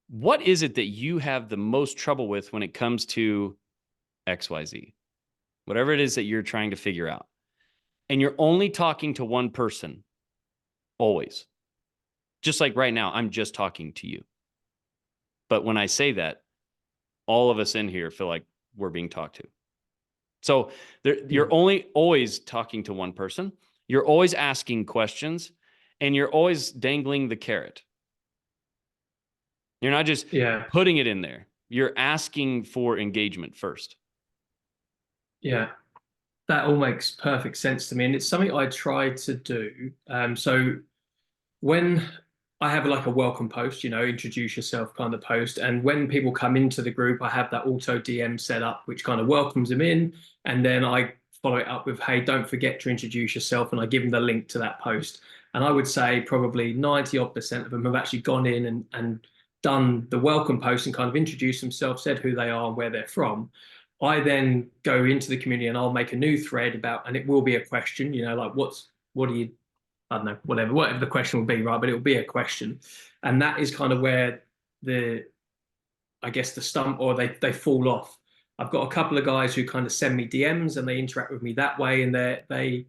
S1: what is it that you have the most trouble with when it comes to XYZ? Whatever it is that you're trying to figure out. And you're only talking to one person, always. Just like right now, I'm just talking to you. But when I say that, all of us in here feel like we're being talked to. So you're only always talking to one person. You're always asking questions, and you're always dangling the carrot. You're not just
S2: Yeah.
S1: putting it in there. You're asking for engagement first.
S2: Yeah. That all makes perfect sense to me. And it's something I try to do. So when I have like a welcome post, introduce yourself kind of post. And when people come into the group, I have that auto DM set up, which kind of welcomes them in. And then I follow it up with, hey, don't forget to introduce yourself. And I give them the link to that post. And I would say probably 90 odd percent of them have actually gone in and done the welcome post and kind of introduced themselves, said who they are and where they're from. I then go into the community and I'll make a new thread about, and it will be a question, like what do you, I don't know, whatever the question will be, right? But it will be a question. And that is kind of where the, I guess the stump, or they fall off. I've got a couple of guys who kind of send me DMs and they interact with me that way, and they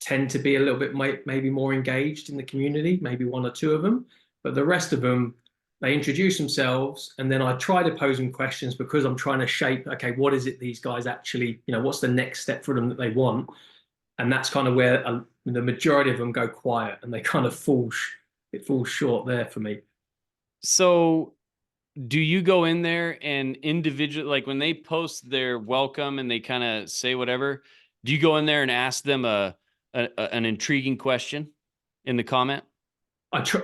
S2: tend to be a little bit maybe more engaged in the community, maybe one or two of them. But the rest of them, they introduce themselves, and then I try to pose them questions because I'm trying to shape, okay, what is it these guys actually, what's the next step for them that they want? And that's kind of where the majority of them go quiet and they kind of it falls short there for me.
S1: So do you go in there and individual, like when they post their welcome and they kind of say whatever, do you go in there and ask them an intriguing question in the comment?
S2: I try,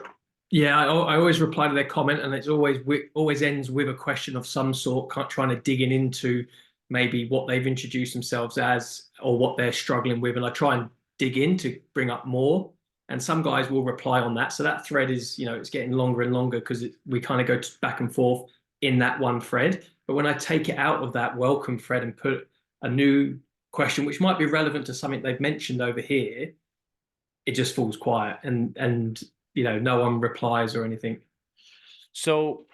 S2: yeah, I always reply to their comment, and it's always ends with a question of some sort, trying to dig into maybe what they've introduced themselves as or what they're struggling with, and I try and dig in to bring up more. And some guys will reply on that, so that thread is, it's getting longer and longer because we kind of go back and forth in that one thread. But when I take it out of that welcome thread and put a new question, which might be relevant to something they've mentioned over here, it just falls quiet, and no one replies or anything.
S1: So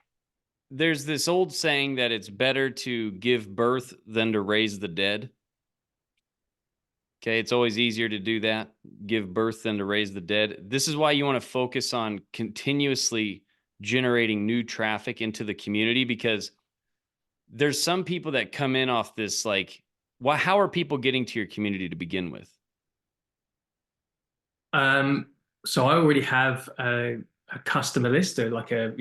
S1: there's this old saying that it's better to give birth than to raise the dead. Okay, it's always easier to do that, give birth than to raise the dead. This is why you want to focus on continuously generating new traffic into the community, because there's some people that come in off this like, well, how are people getting to your community to begin with?
S2: So I already have a customer list, or like a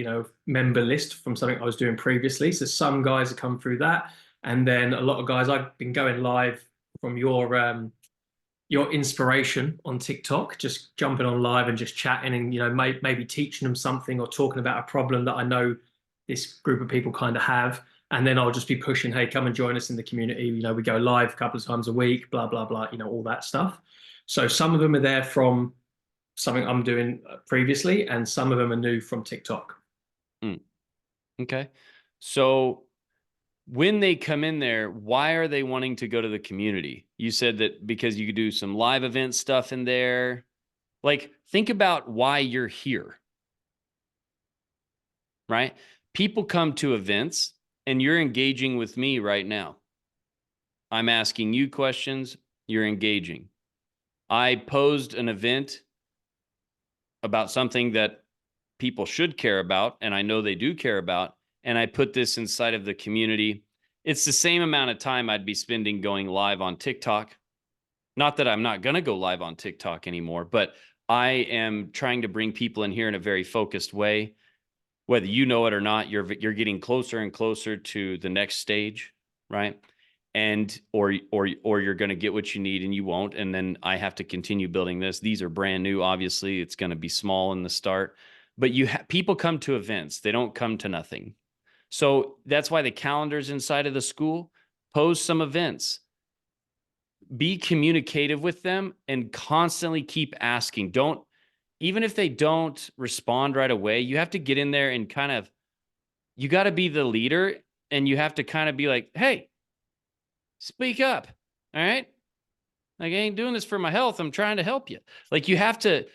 S2: member list from something I was doing previously. So some guys have come through that, and then a lot of guys, I've been going live from your inspiration on TikTok, just jumping on live and just chatting, and maybe teaching them something or talking about a problem that I know this group of people kind of have. And then I'll just be pushing, hey, come and join us in the community. We go live a couple of times a week, blah, blah, blah, all that stuff. So some of them are there from something I'm doing previously, and some of them are new from TikTok.
S1: Mm, okay. So when they come in there, why are they wanting to go to the community? You said that because you could do some live event stuff in there. Like, think about why you're here, right? People come to events and you're engaging with me right now. I'm asking you questions, you're engaging. I posed an event about something that people should care about, and I know they do care about, and I put this inside of the community. It's the same amount of time I'd be spending going live on TikTok. Not that I'm not going to go live on TikTok anymore, but I am trying to bring people in here in a very focused way. Whether you know it or not, you're getting closer and closer to the next stage, right? And or you're going to get what you need and you won't, and then I have to continue building this. These are brand new, obviously. It's going to be small in the start, but people come to events. They don't come to nothing. So that's why the calendar's inside of the school. Pose some events. Be communicative with them and constantly keep asking. Don't, even if they don't respond right away, you have to get in there and kind of, you got to be the leader, and you have to kind of be like, hey, speak up. All right. Like, I ain't doing this for my health. I'm trying to help you. Like, you have to,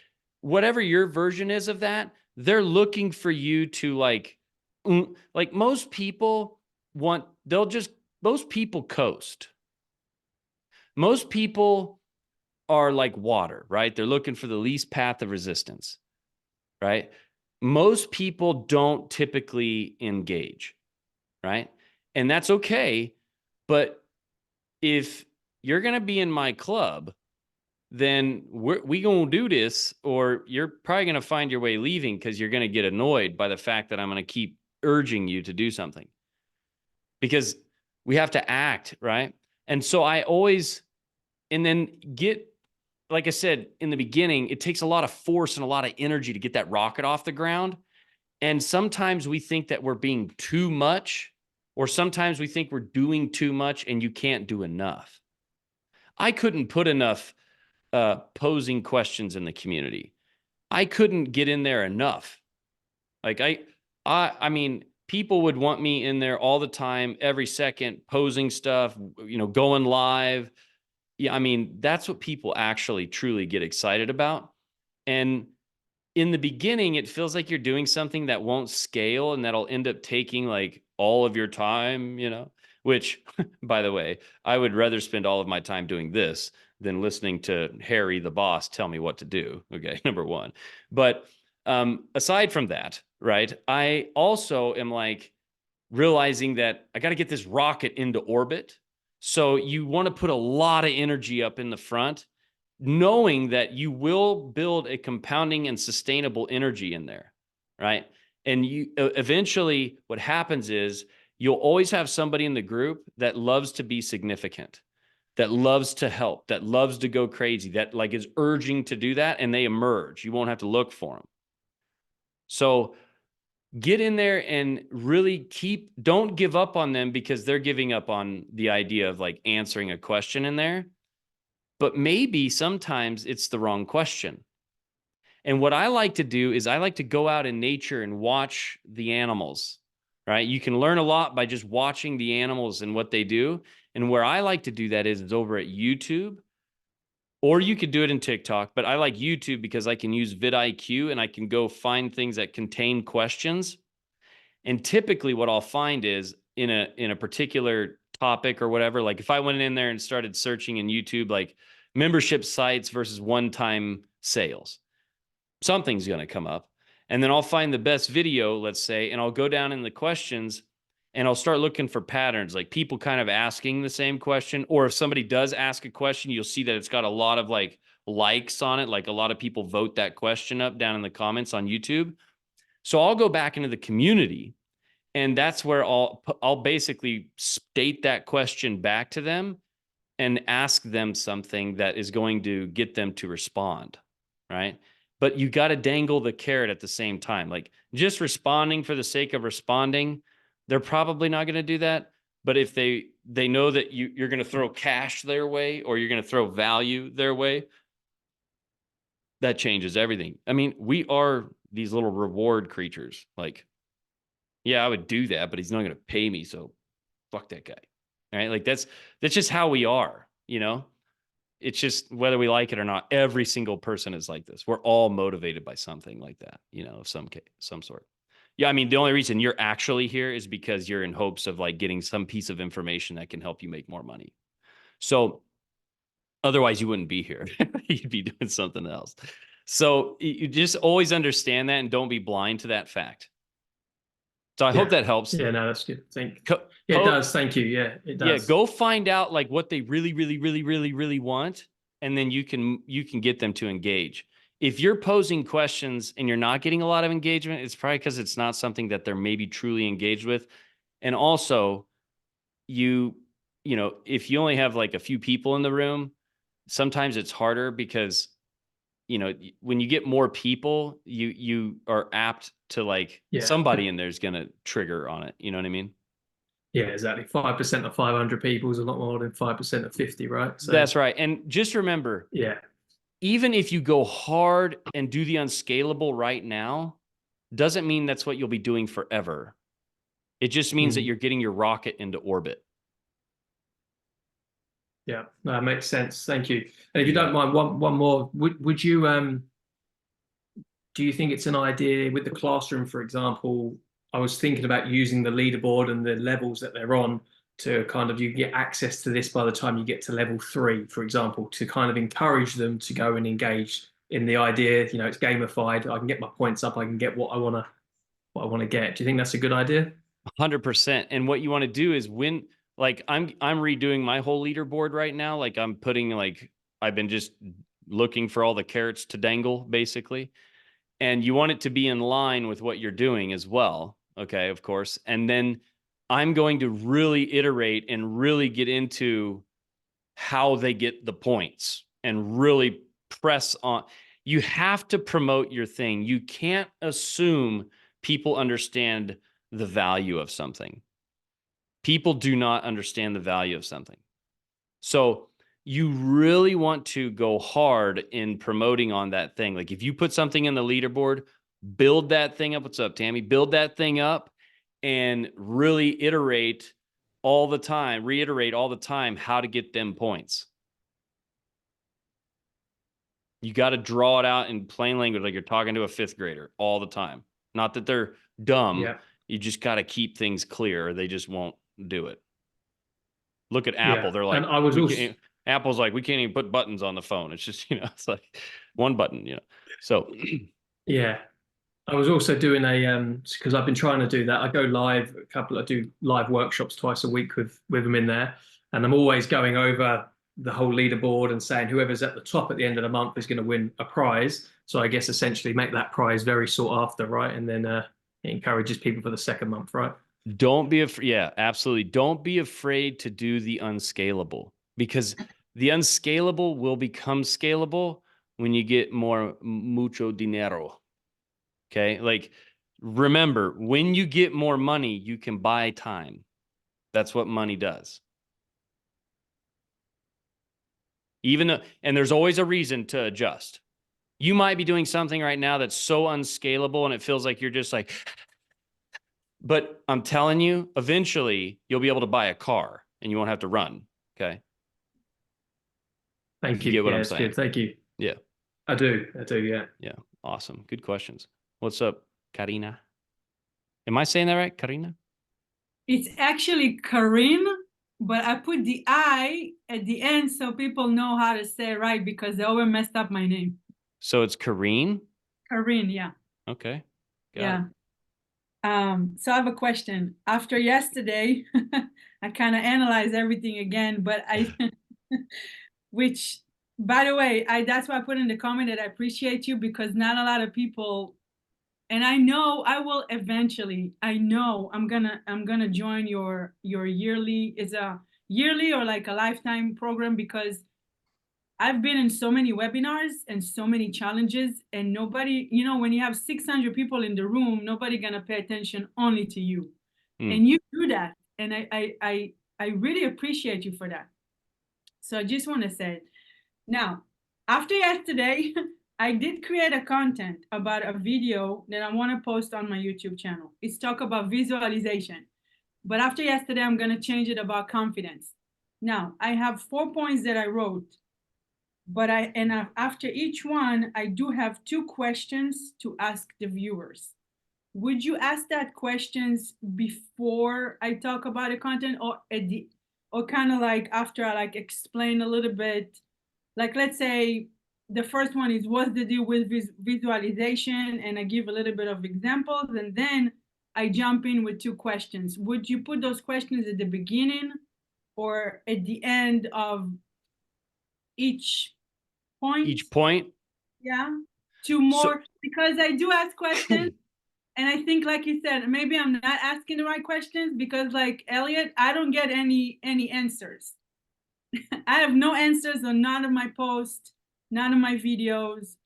S1: whatever your version is of that, they're looking for you to like most people most people coast. Most people are like water, right? They're looking for the least path of resistance, right? Most people don't typically engage, right? And that's okay. But if you're going to be in my club, then we going to do this, or you're probably going to find your way leaving because you're going to get annoyed by the fact that I'm going to keep urging you to do something, because we have to act, right? And so I always, and then like I said in the beginning, it takes a lot of force and a lot of energy to get that rocket off the ground. And sometimes we think that we're being too much, or sometimes we think we're doing too much and you can't do enough. I couldn't put enough posing questions in the community. I couldn't get in there enough. Like I mean, people would want me in there all the time, every second, posing stuff, going live. Yeah, I mean, that's what people actually truly get excited about. And in the beginning, it feels like you're doing something that won't scale and that'll end up taking like all of your time, which, by the way, I would rather spend all of my time doing this than listening to Harry, the boss, tell me what to do. Okay, number one. But aside from that, right, I also am like realizing that I got to get this rocket into orbit. So you want to put a lot of energy up in the front, knowing that you will build a compounding and sustainable energy in there, right? And you eventually, what happens is you'll always have somebody in the group that loves to be significant, that loves to help, that loves to go crazy, that like is urging to do that, and they emerge. You won't have to look for them. So get in there and really don't give up on them because they're giving up on the idea of like answering a question in there. But maybe sometimes it's the wrong question. And what I like to do is I like to go out in nature and watch the animals, right? You can learn a lot by just watching the animals and what they do. And where I like to do that is over at YouTube, or you could do it in TikTok, but I like YouTube because I can use vidIQ and I can go find things that contain questions. And typically what I'll find is in a particular topic or whatever, like if I went in there and started searching in YouTube, like membership sites versus one-time sales, something's going to come up. And then I'll find the best video, let's say, and I'll go down in the questions and I'll start looking for patterns, like people kind of asking the same question. Or if somebody does ask a question, you'll see that it's got a lot of like likes on it. Like a lot of people vote that question up down in the comments on YouTube. So I'll go back into the community, and that's where I'll basically state that question back to them and ask them something that is going to get them to respond, right? But you got to dangle the carrot at the same time. Like just responding for the sake of responding, they're probably not going to do that. But if they know that you're going to throw cash their way or you're going to throw value their way, that changes everything. I mean, we are these little reward creatures. Like, yeah, I would do that, but he's not going to pay me, so fuck that guy. Right? Like that's just how we are, It's just whether we like it or not, every single person is like this. We're all motivated by something like that, of some sort. Yeah, I mean, the only reason you're actually here is because you're in hopes of like getting some piece of information that can help you make more money. So otherwise you wouldn't be here. You'd be doing something else. So you just always understand that and don't be blind to that fact. So I hope that helps.
S2: Yeah, no, that's good. Yeah, it does. Thank you. Yeah, it does.
S1: Yeah, go find out like what they really, really, really, really, really want, and then you can get them to engage. If you're posing questions and you're not getting a lot of engagement, it's probably because it's not something that they're maybe truly engaged with. And also, if you only have like a few people in the room, sometimes it's harder because when you get more people, you are apt to like somebody in there is going to trigger on it. You know what I mean?
S2: Yeah, exactly. 5% of 500 people is a lot more than 5% of 50, right?
S1: So, that's right. And just remember, even if you go hard and do the unscalable right now, doesn't mean that's what you'll be doing forever. It just means that you're getting your rocket into orbit.
S2: Yeah, that makes sense. Thank you. And if you don't mind, one more, would you do you think it's an idea with the classroom, for example? I was thinking about using the leaderboard and the levels that they're on to kind of, you get access to this by the time you get to level 3, for example, to kind of encourage them to go and engage in the idea. It's gamified. I can get my points up. I can get what I want to get. Do you think that's a good idea?
S1: 100%. And what you want to do is like I'm redoing my whole leaderboard right now. Like I'm putting I've been just looking for all the carrots to dangle basically. And you want it to be in line with what you're doing as well. Okay, of course. And then I'm going to really iterate and really get into how they get the points and really press on. You have to promote your thing. You can't assume people understand the value of something. People do not understand the value of something. So you really want to go hard in promoting on that thing. Like if you put something in the leaderboard, build that thing up. What's up, Tammy? Build that thing up and really iterate all the time, reiterate all the time how to get them points. You got to draw it out in plain language, like you're talking to a fifth grader all the time. Not that they're dumb.
S2: Yeah.
S1: You just got to keep things clear or they just won't do it. Look at
S2: Yeah.
S1: Apple. They're
S2: And
S1: like,
S2: I was
S1: we
S2: also,
S1: can't, Apple's like, we can't even put buttons on the phone. It's just, it's like one button, So
S2: yeah. I was also doing because I've been trying to do that. I go live I do live workshops twice a week with them in there, and I'm always going over the whole leaderboard and saying whoever's at the top at the end of the month is going to win a prize. So I guess essentially make that prize very sought after, right? And then it encourages people for the second month, right?
S1: don't be afraid. Yeah, absolutely. Don't be afraid to do the unscalable because the unscalable will become scalable when you get more mucho dinero. Okay. Like, remember, when you get more money, you can buy time. That's what money does. Even though, and there's always a reason to adjust. You might be doing something right now that's so unscalable and it feels like you're just like, but I'm telling you, eventually you'll be able to buy a car and you won't have to run. Okay. If
S2: Thank
S1: you
S2: you.
S1: get what
S2: Yeah,
S1: I'm
S2: it's
S1: saying.
S2: good. Thank you.
S1: Yeah.
S2: I do. I do. Yeah.
S1: Yeah. Awesome. Good questions. What's up, Karina? Am I saying that right? Karina?
S3: It's actually Karin, but I put the I at the end so people know how to say it right because they always messed up my name.
S1: So it's Karine?
S3: Karin, yeah.
S1: Okay. Got
S3: Yeah.
S1: it.
S3: So I have a question. After yesterday, I kind of analyzed everything again, but which, by the way, that's why I put in the comment that I appreciate you because not a lot of people, and I know I will eventually. I know I'm gonna join your yearly. It's a yearly or like a lifetime program because I've been in so many webinars and so many challenges, and nobody, when you have 600 people in the room, nobody gonna pay attention only to you, and you do that, and I really appreciate you for that. So I just want to say, now, after yesterday, I did create a content about a video that I want to post on my YouTube channel. It's talk about visualization. But after yesterday, I'm going to change it about confidence. Now, I have 4 points that I wrote, but after each one, I do have 2 questions to ask the viewers. Would you ask that questions before I talk about the content or kind of like after I like explain a little bit? Like, let's say the first one is what's the deal with visualization, and I give a little bit of examples, and then I jump in with 2 questions. Would you put those questions at the beginning or at the end of each point?
S1: Each point?
S3: Yeah, 2 more,
S1: So
S3: because I do ask questions. And I think, like you said, maybe I'm not asking the right questions because, like Elliot, I don't get any answers. I have no answers on none of my posts, none of my videos.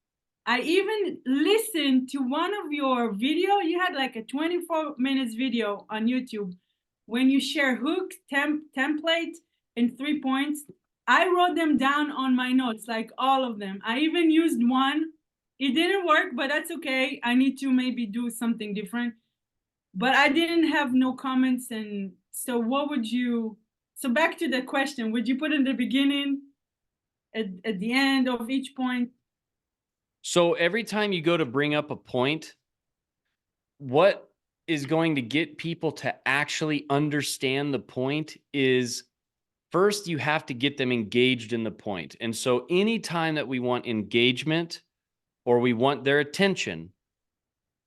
S3: I even listened to one of your video. You had like a 24 minutes video on YouTube when you share hook, template, and 3 points. I wrote them down on my notes, like all of them. I even used one. It didn't work, but that's okay. I need to maybe do something different. But I didn't have no comments. And so so back to the question, would you put in the beginning, at the end of each point?
S1: So every time you go to bring up a point, what is going to get people to actually understand the point is first you have to get them engaged in the point. And so anytime that we want engagement or we want their attention,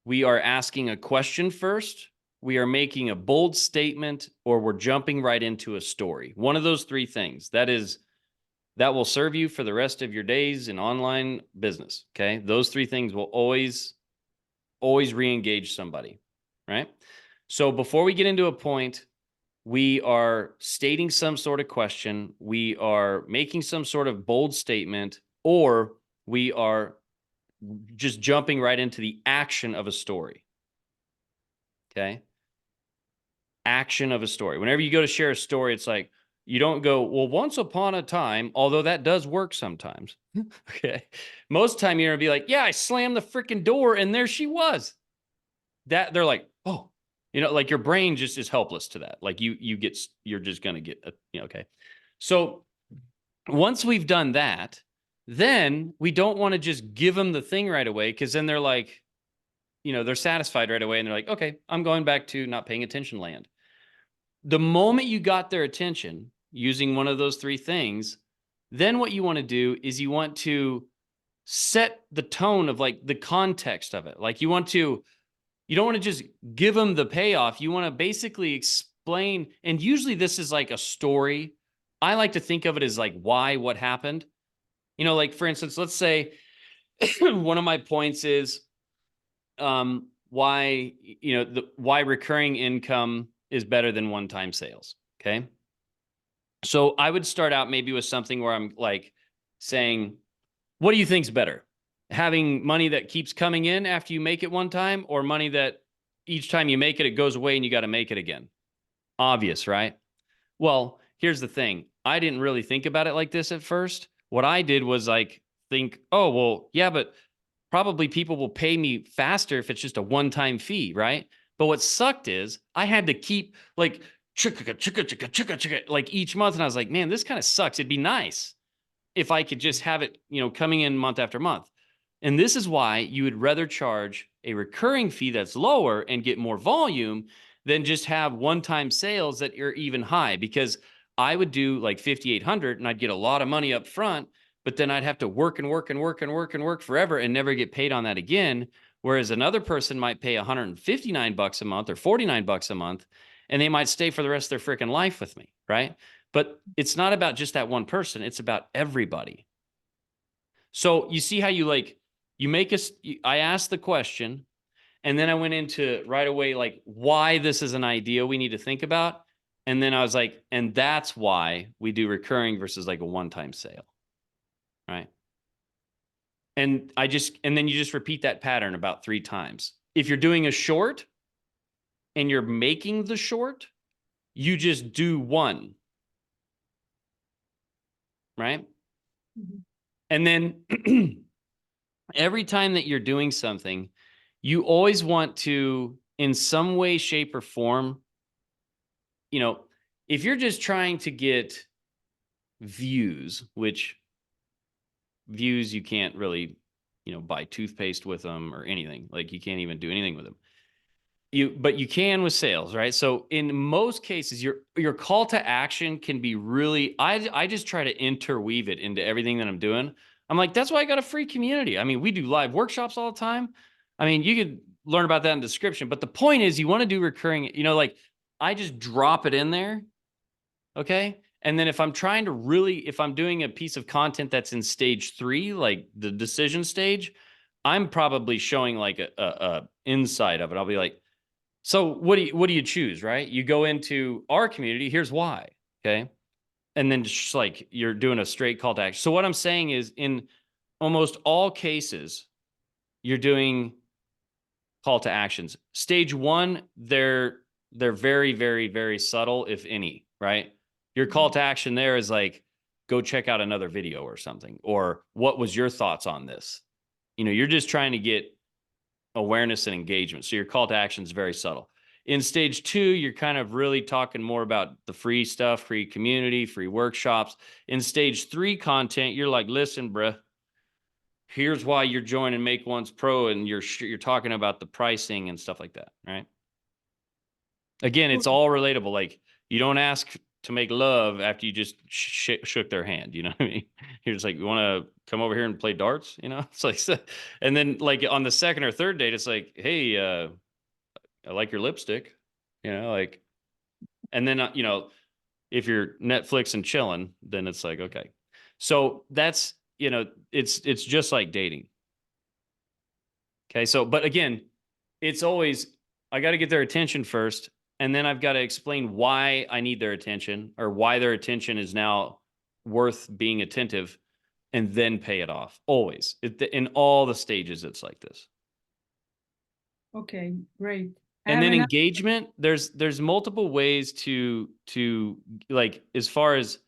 S1: we are asking a question first, we are making a bold statement, or we're jumping right into a story. One of those 3 things. That will serve you for the rest of your days in online business. Okay. Those 3 things will always re-engage somebody. Right. So before we get into a point, we are stating some sort of question, we are making some sort of bold statement, or we are just jumping right into the action of a story. Okay? Action of a story. Whenever you go to share a story, it's like, you don't go, well, once upon a time, although that does work sometimes. Okay. Most time you're gonna be like, yeah, I slammed the freaking door and there she was. That they're like, oh, like your brain just is helpless to that. Like you're just gonna get, okay. So once we've done that, then we don't want to just give them the thing right away, because then they're like, they're satisfied right away and they're like, okay, I'm going back to not paying attention land. The moment you got their attention using one of those three things, then what you want to do is you want to set the tone of like the context of it. Like you don't want to just give them the payoff. You want to basically explain. And usually this is like a story. I like to think of it as like why, what happened. Like for instance, let's say one of my points is why, why recurring income is better than one-time sales. Okay. So I would start out maybe with something where I'm like saying, what do you think's better? Having money that keeps coming in after you make it one time, or money that each time you make it, it goes away and you got to make it again? Obvious, right? Well, here's the thing. I didn't really think about it like this at first. What I did was like think, oh, well, yeah, but probably people will pay me faster if it's just a one-time fee, right? But what sucked is I had to keep like like each month. And I was like, man, this kind of sucks. It'd be nice if I could just have it, coming in month after month. And this is why you would rather charge a recurring fee that's lower and get more volume than just have one-time sales that are even high. Because I would do like 5,800 and I'd get a lot of money up front, but then I'd have to work and work and work and work and work forever and never get paid on that again. Whereas another person might pay $159 a month or $49 a month, and they might stay for the rest of their freaking life with me, right? But it's not about just that one person. It's about everybody. So you see how I asked the question, and then I went into right away, like why this is an idea we need to think about. And then I was like, and that's why we do recurring versus like a one-time sale. Right. And then you just repeat that pattern about 3 times. If you're doing a short and you're making the short, you just do 1. Right. Mm-hmm. And then every time that you're doing something, you always want to, in some way, shape, or form, if you're just trying to get views, which views you can't really, buy toothpaste with them or anything. Like you can't even do anything with them. But you can with sales, right? So in most cases, your call to action can be really, I just try to interweave it into everything that I'm doing. I'm like, that's why I got a free community. I mean, we do live workshops all the time. I mean, you could learn about that in the description, but the point is you want to do recurring, like I just drop it in there. Okay. And then if I'm doing a piece of content that's in stage 3, like the decision stage, I'm probably showing like a inside of it. I'll be like, so what do you choose, right? You go into our community, here's why, okay? And then just like you're doing a straight call to action. So what I'm saying is in almost all cases, you're doing call to actions. Stage 1, they're very, very, very subtle, if any, right? Your call to action there is like, go check out another video or something, or what was your thoughts on this? You're just trying to get awareness and engagement. So your call to action is very subtle. In stage 2, you're kind of really talking more about the free stuff, free community, free workshops. In stage 3 content, you're like, listen, bruh, here's why you're joining Make Once Pro, and you're talking about the pricing and stuff like that, right? Again, it's all relatable. Like you don't ask to make love after you just shook their hand. You know what I mean? You're just like, you want to come over here and play darts? It's like, and then like on the second or third date, it's like, hey, I like your lipstick, like, and then, if you're Netflix and chilling, then it's like, okay. So that's, it's just like dating. Okay. So, but again, it's always I got to get their attention first. And then I've got to explain why I need their attention or why their attention is now worth being attentive, and then pay it off. Always. In all the stages, it's like this.
S3: Okay, great. I
S1: And
S3: have
S1: then
S3: another-
S1: engagement, there's multiple ways to like, as far as,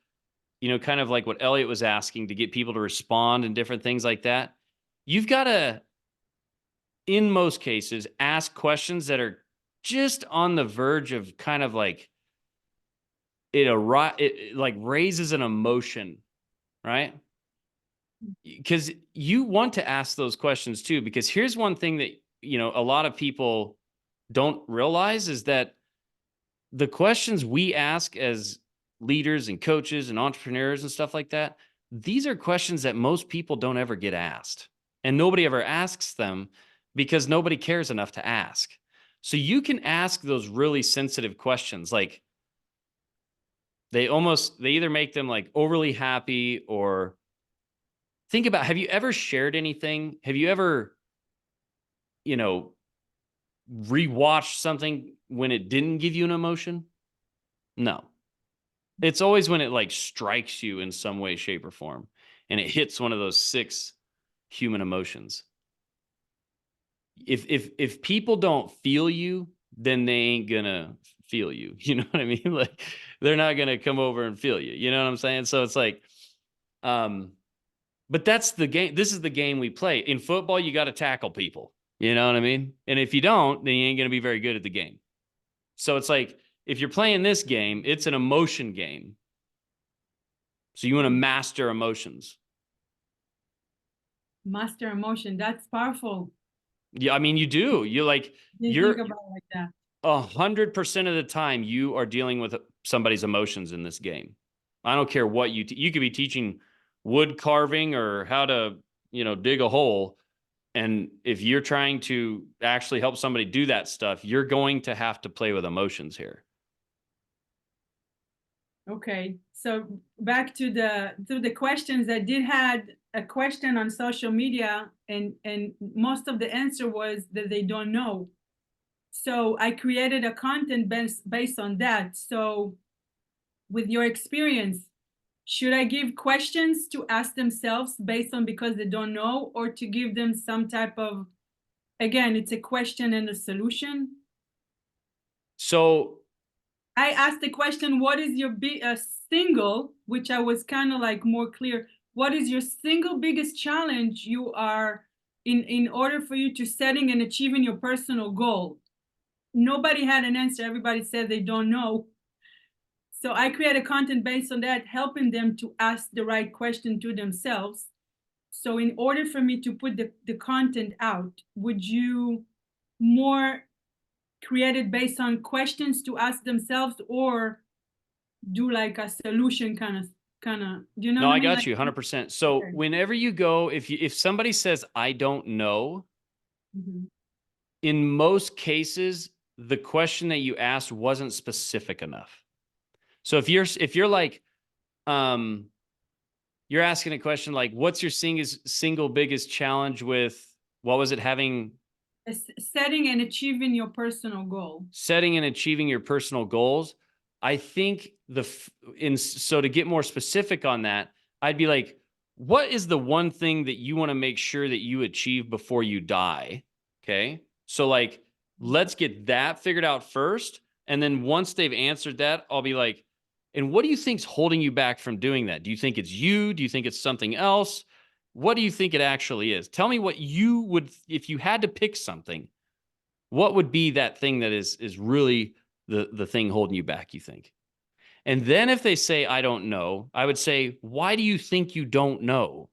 S1: you know, kind of like what Elliot was asking, to get people to respond and different things like that. You've got to, in most cases, ask questions that are just on the verge of kind of like it like raises an emotion, right? Because you want to ask those questions too, because here's one thing that, you know, a lot of people don't realize is that the questions we ask as leaders and coaches and entrepreneurs and stuff like that, these are questions that most people don't ever get asked, and nobody ever asks them because nobody cares enough to ask. So you can ask those really sensitive questions. Like they either make them like overly happy, or think about, have you ever shared anything? Have you ever, you know, rewatched something when it didn't give you an emotion? No. It's always when it like strikes you in some way, shape, or form, and it hits one of those 6 human emotions. If people don't feel you, then they ain't gonna feel you. You know what I mean? Like they're not gonna come over and feel you. You know what I'm saying? So it's like, but that's the game. This is the game we play. In football, you got to tackle people. You know what I mean? And if you don't, then you ain't gonna be very good at the game. So it's like, if you're playing this game, it's an emotion game. So you want to master emotions.
S3: master emotion. That's powerful.
S1: Yeah, I mean, you do. You like,
S3: Didn't
S1: you're
S3: think about it like that.
S1: 100% of the time you are dealing with somebody's emotions in this game. I don't care what you could be teaching wood carving or how to, you know, dig a hole. And if you're trying to actually help somebody do that stuff, you're going to have to play with emotions here.
S3: Okay, so back to the questions. I did had a question on social media, and most of the answer was that they don't know. So I created a content based on that. So with your experience, should I give questions to ask themselves based on because they don't know, or to give them some type of, again, it's a question and a solution?
S1: So
S3: I asked the question, what is your single, which I was kind of like more clear, what is your single biggest challenge you are in order for you to setting and achieving your personal goal? Nobody had an answer. Everybody said they don't know. So I created content based on that, helping them to ask the right question to themselves. So in order for me to put the content out, would you more create it based on questions to ask themselves, or do like a solution kind of, you know
S1: no,
S3: what
S1: I
S3: mean?
S1: got
S3: Like,
S1: you 100%. So
S3: okay.
S1: whenever you go, if somebody says, I don't know,
S3: Mhm.
S1: in most cases, the question that you asked wasn't specific enough. So if you're like, you're asking a question like, what's your single biggest challenge with, what was it, having
S3: Setting and achieving your personal goal.
S1: setting and achieving your personal goals? I think so to get more specific on that, I'd be like, what is the one thing that you want to make sure that you achieve before you die? Okay. So like, let's get that figured out first. And then once they've answered that, I'll be like, and what do you think's holding you back from doing that? Do you think it's you? Do you think it's something else? What do you think it actually is? Tell me what you would, if you had to pick something, what would be that thing that is really the thing holding you back, you think? And then if they say, I don't know, I would say, why do you think you don't know?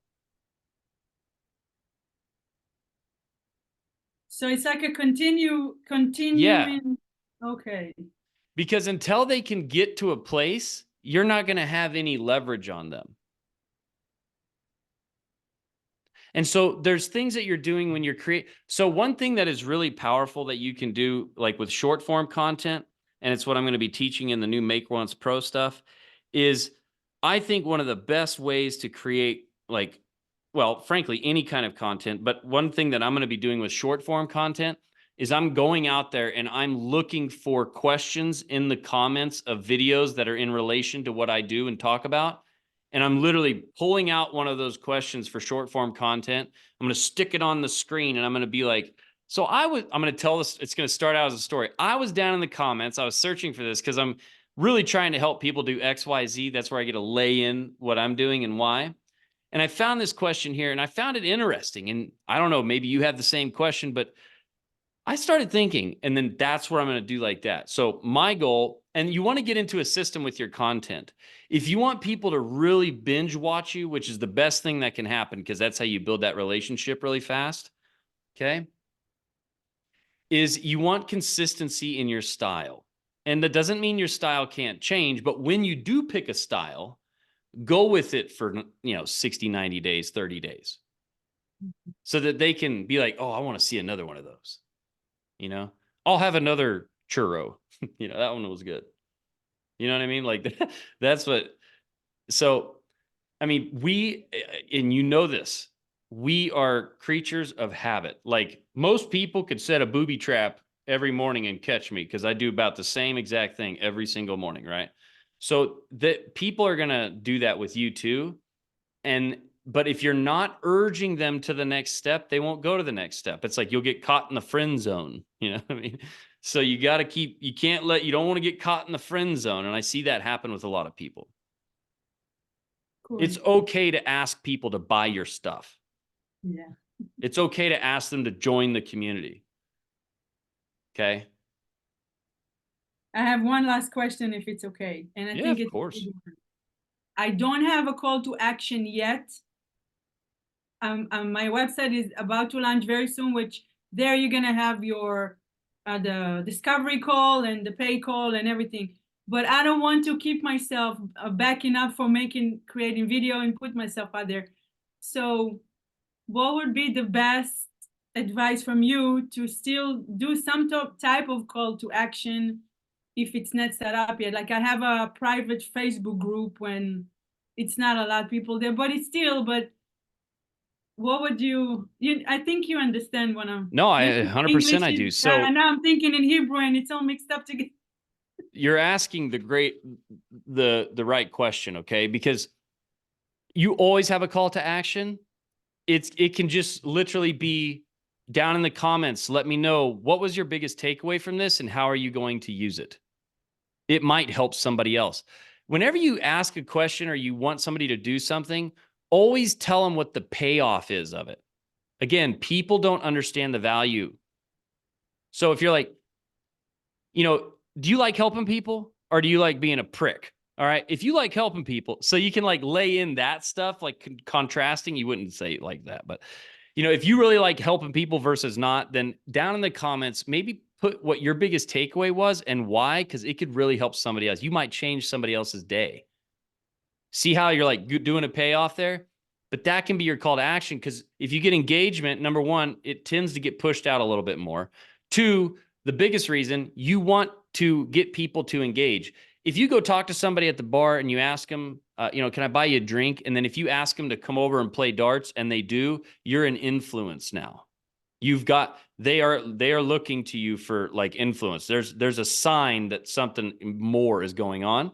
S3: So it's like a
S1: Yeah.
S3: continuing. Okay.
S1: Because until they can get to a place, you're not going to have any leverage on them. And so there's things that you're doing when you're So one thing that is really powerful that you can do, like with short form content, and it's what I'm going to be teaching in the new Make Once Pro stuff, is I think one of the best ways to create, like, well, frankly, any kind of content, but one thing that I'm going to be doing with short form content is I'm going out there and I'm looking for questions in the comments of videos that are in relation to what I do and talk about. And I'm literally pulling out one of those questions for short form content. I'm going to stick it on the screen and I'm going to be like, so I'm going to tell this, it's going to start out as a story. I was down in the comments. I was searching for this because I'm really trying to help people do X, Y, Z. That's where I get to lay in what I'm doing and why. And I found this question here and I found it interesting. And I don't know, maybe you have the same question, but I started thinking, and then that's where I'm going to do like that. So my goal, and you want to get into a system with your content. If you want people to really binge watch you, which is the best thing that can happen, because that's how you build that relationship really fast, okay, is you want consistency in your style. And that doesn't mean your style can't change, but when you do pick a style, go with it for, 60, 90 days, 30 days, so that they can be like, oh, I want to see another one of those. I'll have another churro. That one was good. You know what I mean? Like that's what, so, I mean, and this, we are creatures of habit. Like most people could set a booby trap every morning and catch me because I do about the same exact thing every single morning. Right. So that people are going to do that with you too. But if you're not urging them to the next step, they won't go to the next step. It's like you'll get caught in the friend zone. You know what I mean? So you got to you don't want to get caught in the friend zone. And I see that happen with a lot of people.
S3: Cool.
S1: It's okay to ask people to buy your stuff.
S3: Yeah.
S1: It's okay to ask them to join the community. Okay.
S3: I have one last question, if it's okay. And I think
S1: of course.
S3: I don't have a call to action yet. My website is about to launch very soon, which there you're gonna have your the discovery call and the pay call and everything. But I don't want to keep myself backing up for creating video and put myself out there. So what would be the best advice from you to still do some type of call to action if it's not set up yet? Like I have a private Facebook group when it's not a lot of people there, but it's still, but what would I think you understand what I'm.
S1: No, I 100% I do. So
S3: and now I'm thinking in Hebrew and it's all mixed up together.
S1: You're asking the right question, okay? Because you always have a call to action. It can just literally be down in the comments. Let me know, what was your biggest takeaway from this and how are you going to use it? It might help somebody else. Whenever you ask a question or you want somebody to do something, always tell them what the payoff is of it. Again, people don't understand the value. So if you're like, do you like helping people or do you like being a prick? All right. If you like helping people, so you can like lay in that stuff, like contrasting, you wouldn't say it like that. But, if you really like helping people versus not, then down in the comments, maybe put what your biggest takeaway was and why, because it could really help somebody else. You might change somebody else's day. See how you're like doing a payoff there? But that can be your call to action, because if you get engagement, number one, it tends to get pushed out a little bit more. Two, the biggest reason, you want to get people to engage. If you go talk to somebody at the bar and you ask them, can I buy you a drink? And then if you ask them to come over and play darts and they do, you're an influence now. They are looking to you for like influence. There's a sign that something more is going on.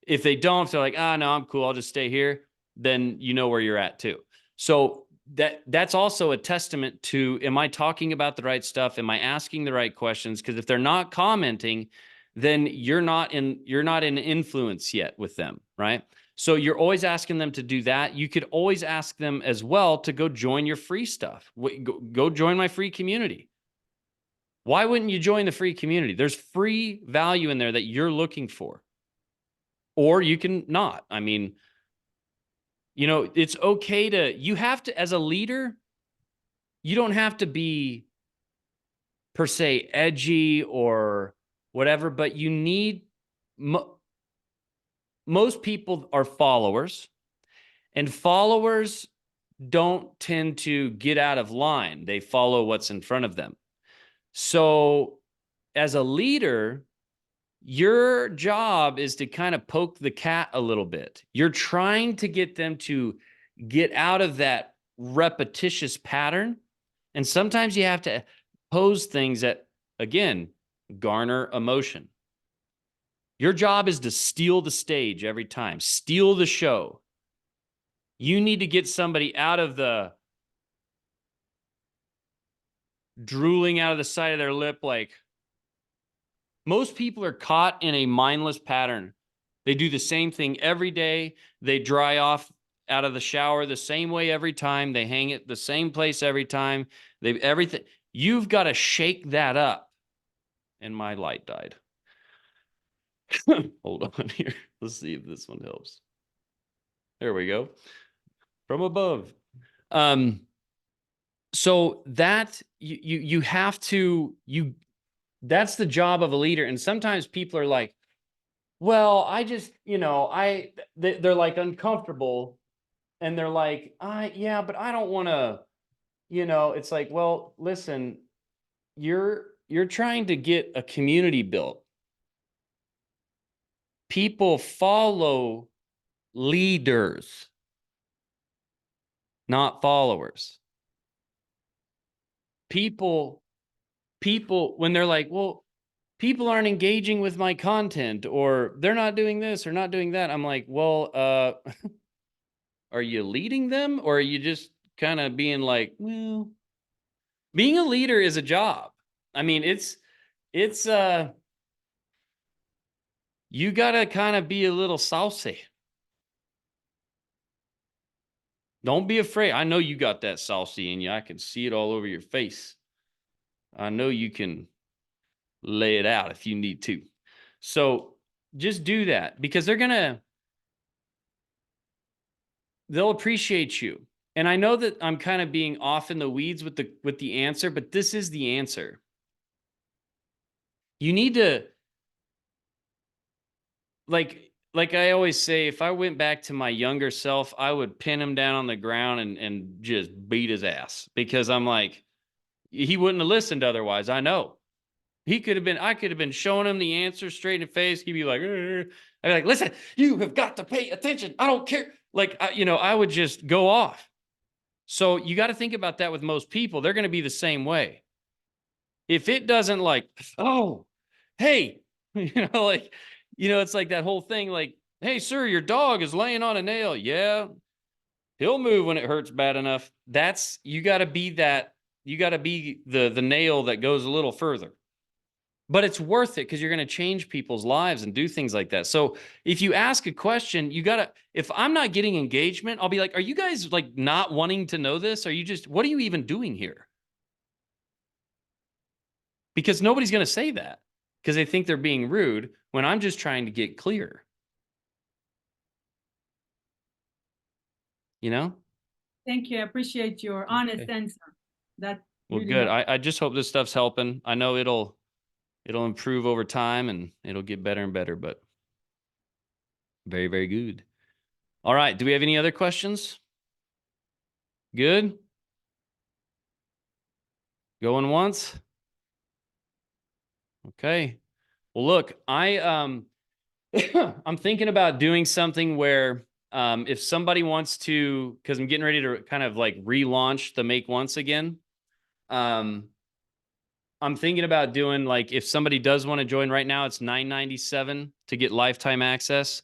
S1: If they don't, if they're like, no, I'm cool, I'll just stay here, then you know where you're at too. So that's also a testament to, am I talking about the right stuff? Am I asking the right questions? Because if they're not commenting, then you're not in influence yet with them, right? So you're always asking them to do that. You could always ask them as well to go join your free stuff. Go join my free community. Why wouldn't you join the free community? There's free value in there that you're looking for. Or you can not. I mean, it's okay you have to, as a leader, you don't have to be per se edgy or whatever, but you need, most people are followers, and followers don't tend to get out of line. They follow what's in front of them. So as a leader, your job is to kind of poke the cat a little bit. You're trying to get them to get out of that repetitious pattern. And sometimes you have to pose things that again, garner emotion. Your job is to steal the stage every time, steal the show. You need to get somebody out of the drooling out of the side of their lip. Like, most people are caught in a mindless pattern. They do the same thing every day. They dry off out of the shower the same way every time. They hang it the same place every time. Everything. You've got to shake that up. And my light died. Hold on here. Let's see if this one helps. There we go. From above. So that you have to, that's the job of a leader. And sometimes people are like, well, I just, they're like uncomfortable, and they're like, yeah, but I don't want to, it's like, well, listen, you're trying to get a community built. People follow leaders, not followers. People, when they're like, well, people aren't engaging with my content, or they're not doing this or not doing that, I'm like, well, are you leading them, or are you just kind of being like, well, being a leader is a job. I mean, it's you gotta kind of be a little saucy. Don't be afraid. I know you got that saucy in you. I can see it all over your face. I know you can lay it out if you need to. So just do that, because they'll appreciate you. And I know that I'm kind of being off in the weeds with the answer, but this is the answer. You need to, like I always say, if I went back to my younger self, I would pin him down on the ground and just beat his ass, because I'm like, he wouldn't have listened otherwise. I know. I could have been showing him the answer straight in the face. He'd be like, I'd be like, listen, you have got to pay attention. I don't care. Like, I would just go off. So you got to think about that with most people. They're going to be the same way. If it doesn't like, oh, hey, it's like that whole thing, like, hey, sir, your dog is laying on a nail. Yeah, he'll move when it hurts bad enough. You got to be the nail that goes a little further. But it's worth it, because you're going to change people's lives and do things like that. So if you ask a question, if I'm not getting engagement, I'll be like, are you guys like not wanting to know this? What are you even doing here? Because nobody's going to say that, because they think they're being rude when I'm just trying to get clear.
S3: Thank you. I appreciate your honest answer. Well,
S1: really good. I just hope this stuff's helping. I know it'll improve over time, and it'll get better and better, but very, very good. All right. Do we have any other questions? Good. Going once. Okay. Well, look, I'm thinking about doing something where, if somebody wants to, because I'm getting ready to kind of like relaunch the Make Once again. I'm thinking about doing, like, if somebody does want to join right now, it's $9.97 to get lifetime access.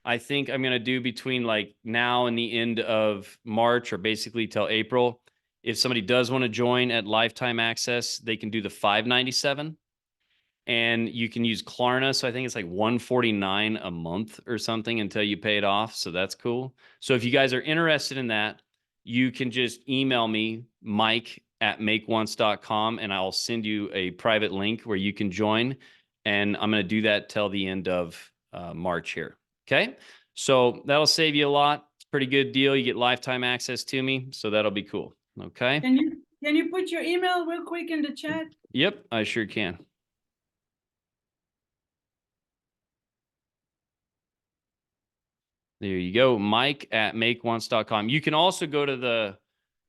S1: I think I'm going to do between like now and the end of March, or basically till April. If somebody does want to join at lifetime access, they can do the $5.97, and you can use Klarna. So I think it's like $149 a month or something until you pay it off. So that's cool. So if you guys are interested in that, you can just email me, mike@makeonce.com, and I'll send you a private link where you can join. And I'm going to do that till the end of March here. Okay. So that'll save you a lot. It's a pretty good deal. You get lifetime access to me. So that'll be cool. Okay.
S3: Can you put your email real quick in the chat?
S1: Yep, I sure can. There you go. Mike@makeonce.com. You can also go to the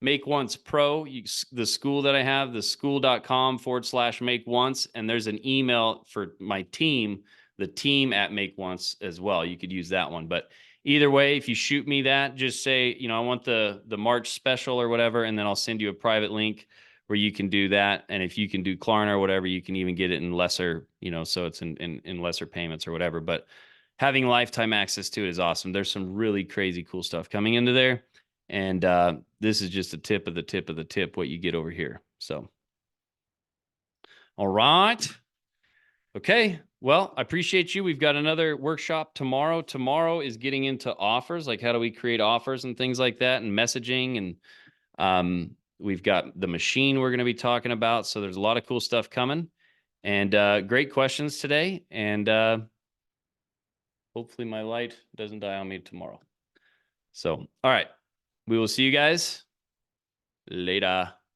S1: Make Once Pro, the school that I have, the school.com/makeonce. And there's an email for my team, the team at Make Once as well. You could use that one. But either way, if you shoot me that, just say, I want the March special or whatever, and then I'll send you a private link where you can do that. And if you can do Klarna or whatever, you can even get it in lesser, so it's in lesser payments or whatever. But having lifetime access to it is awesome. There's some really crazy cool stuff coming into there. And this is just a tip of the tip of the tip, what you get over here. So, all right. Okay. Well, I appreciate you. We've got another workshop tomorrow. Tomorrow is getting into offers, like how do we create offers and things like that, and messaging. And we've got the machine we're going to be talking about. So there's a lot of cool stuff coming, and great questions today. And hopefully my light doesn't die on me tomorrow. So, all right. We will see you guys later.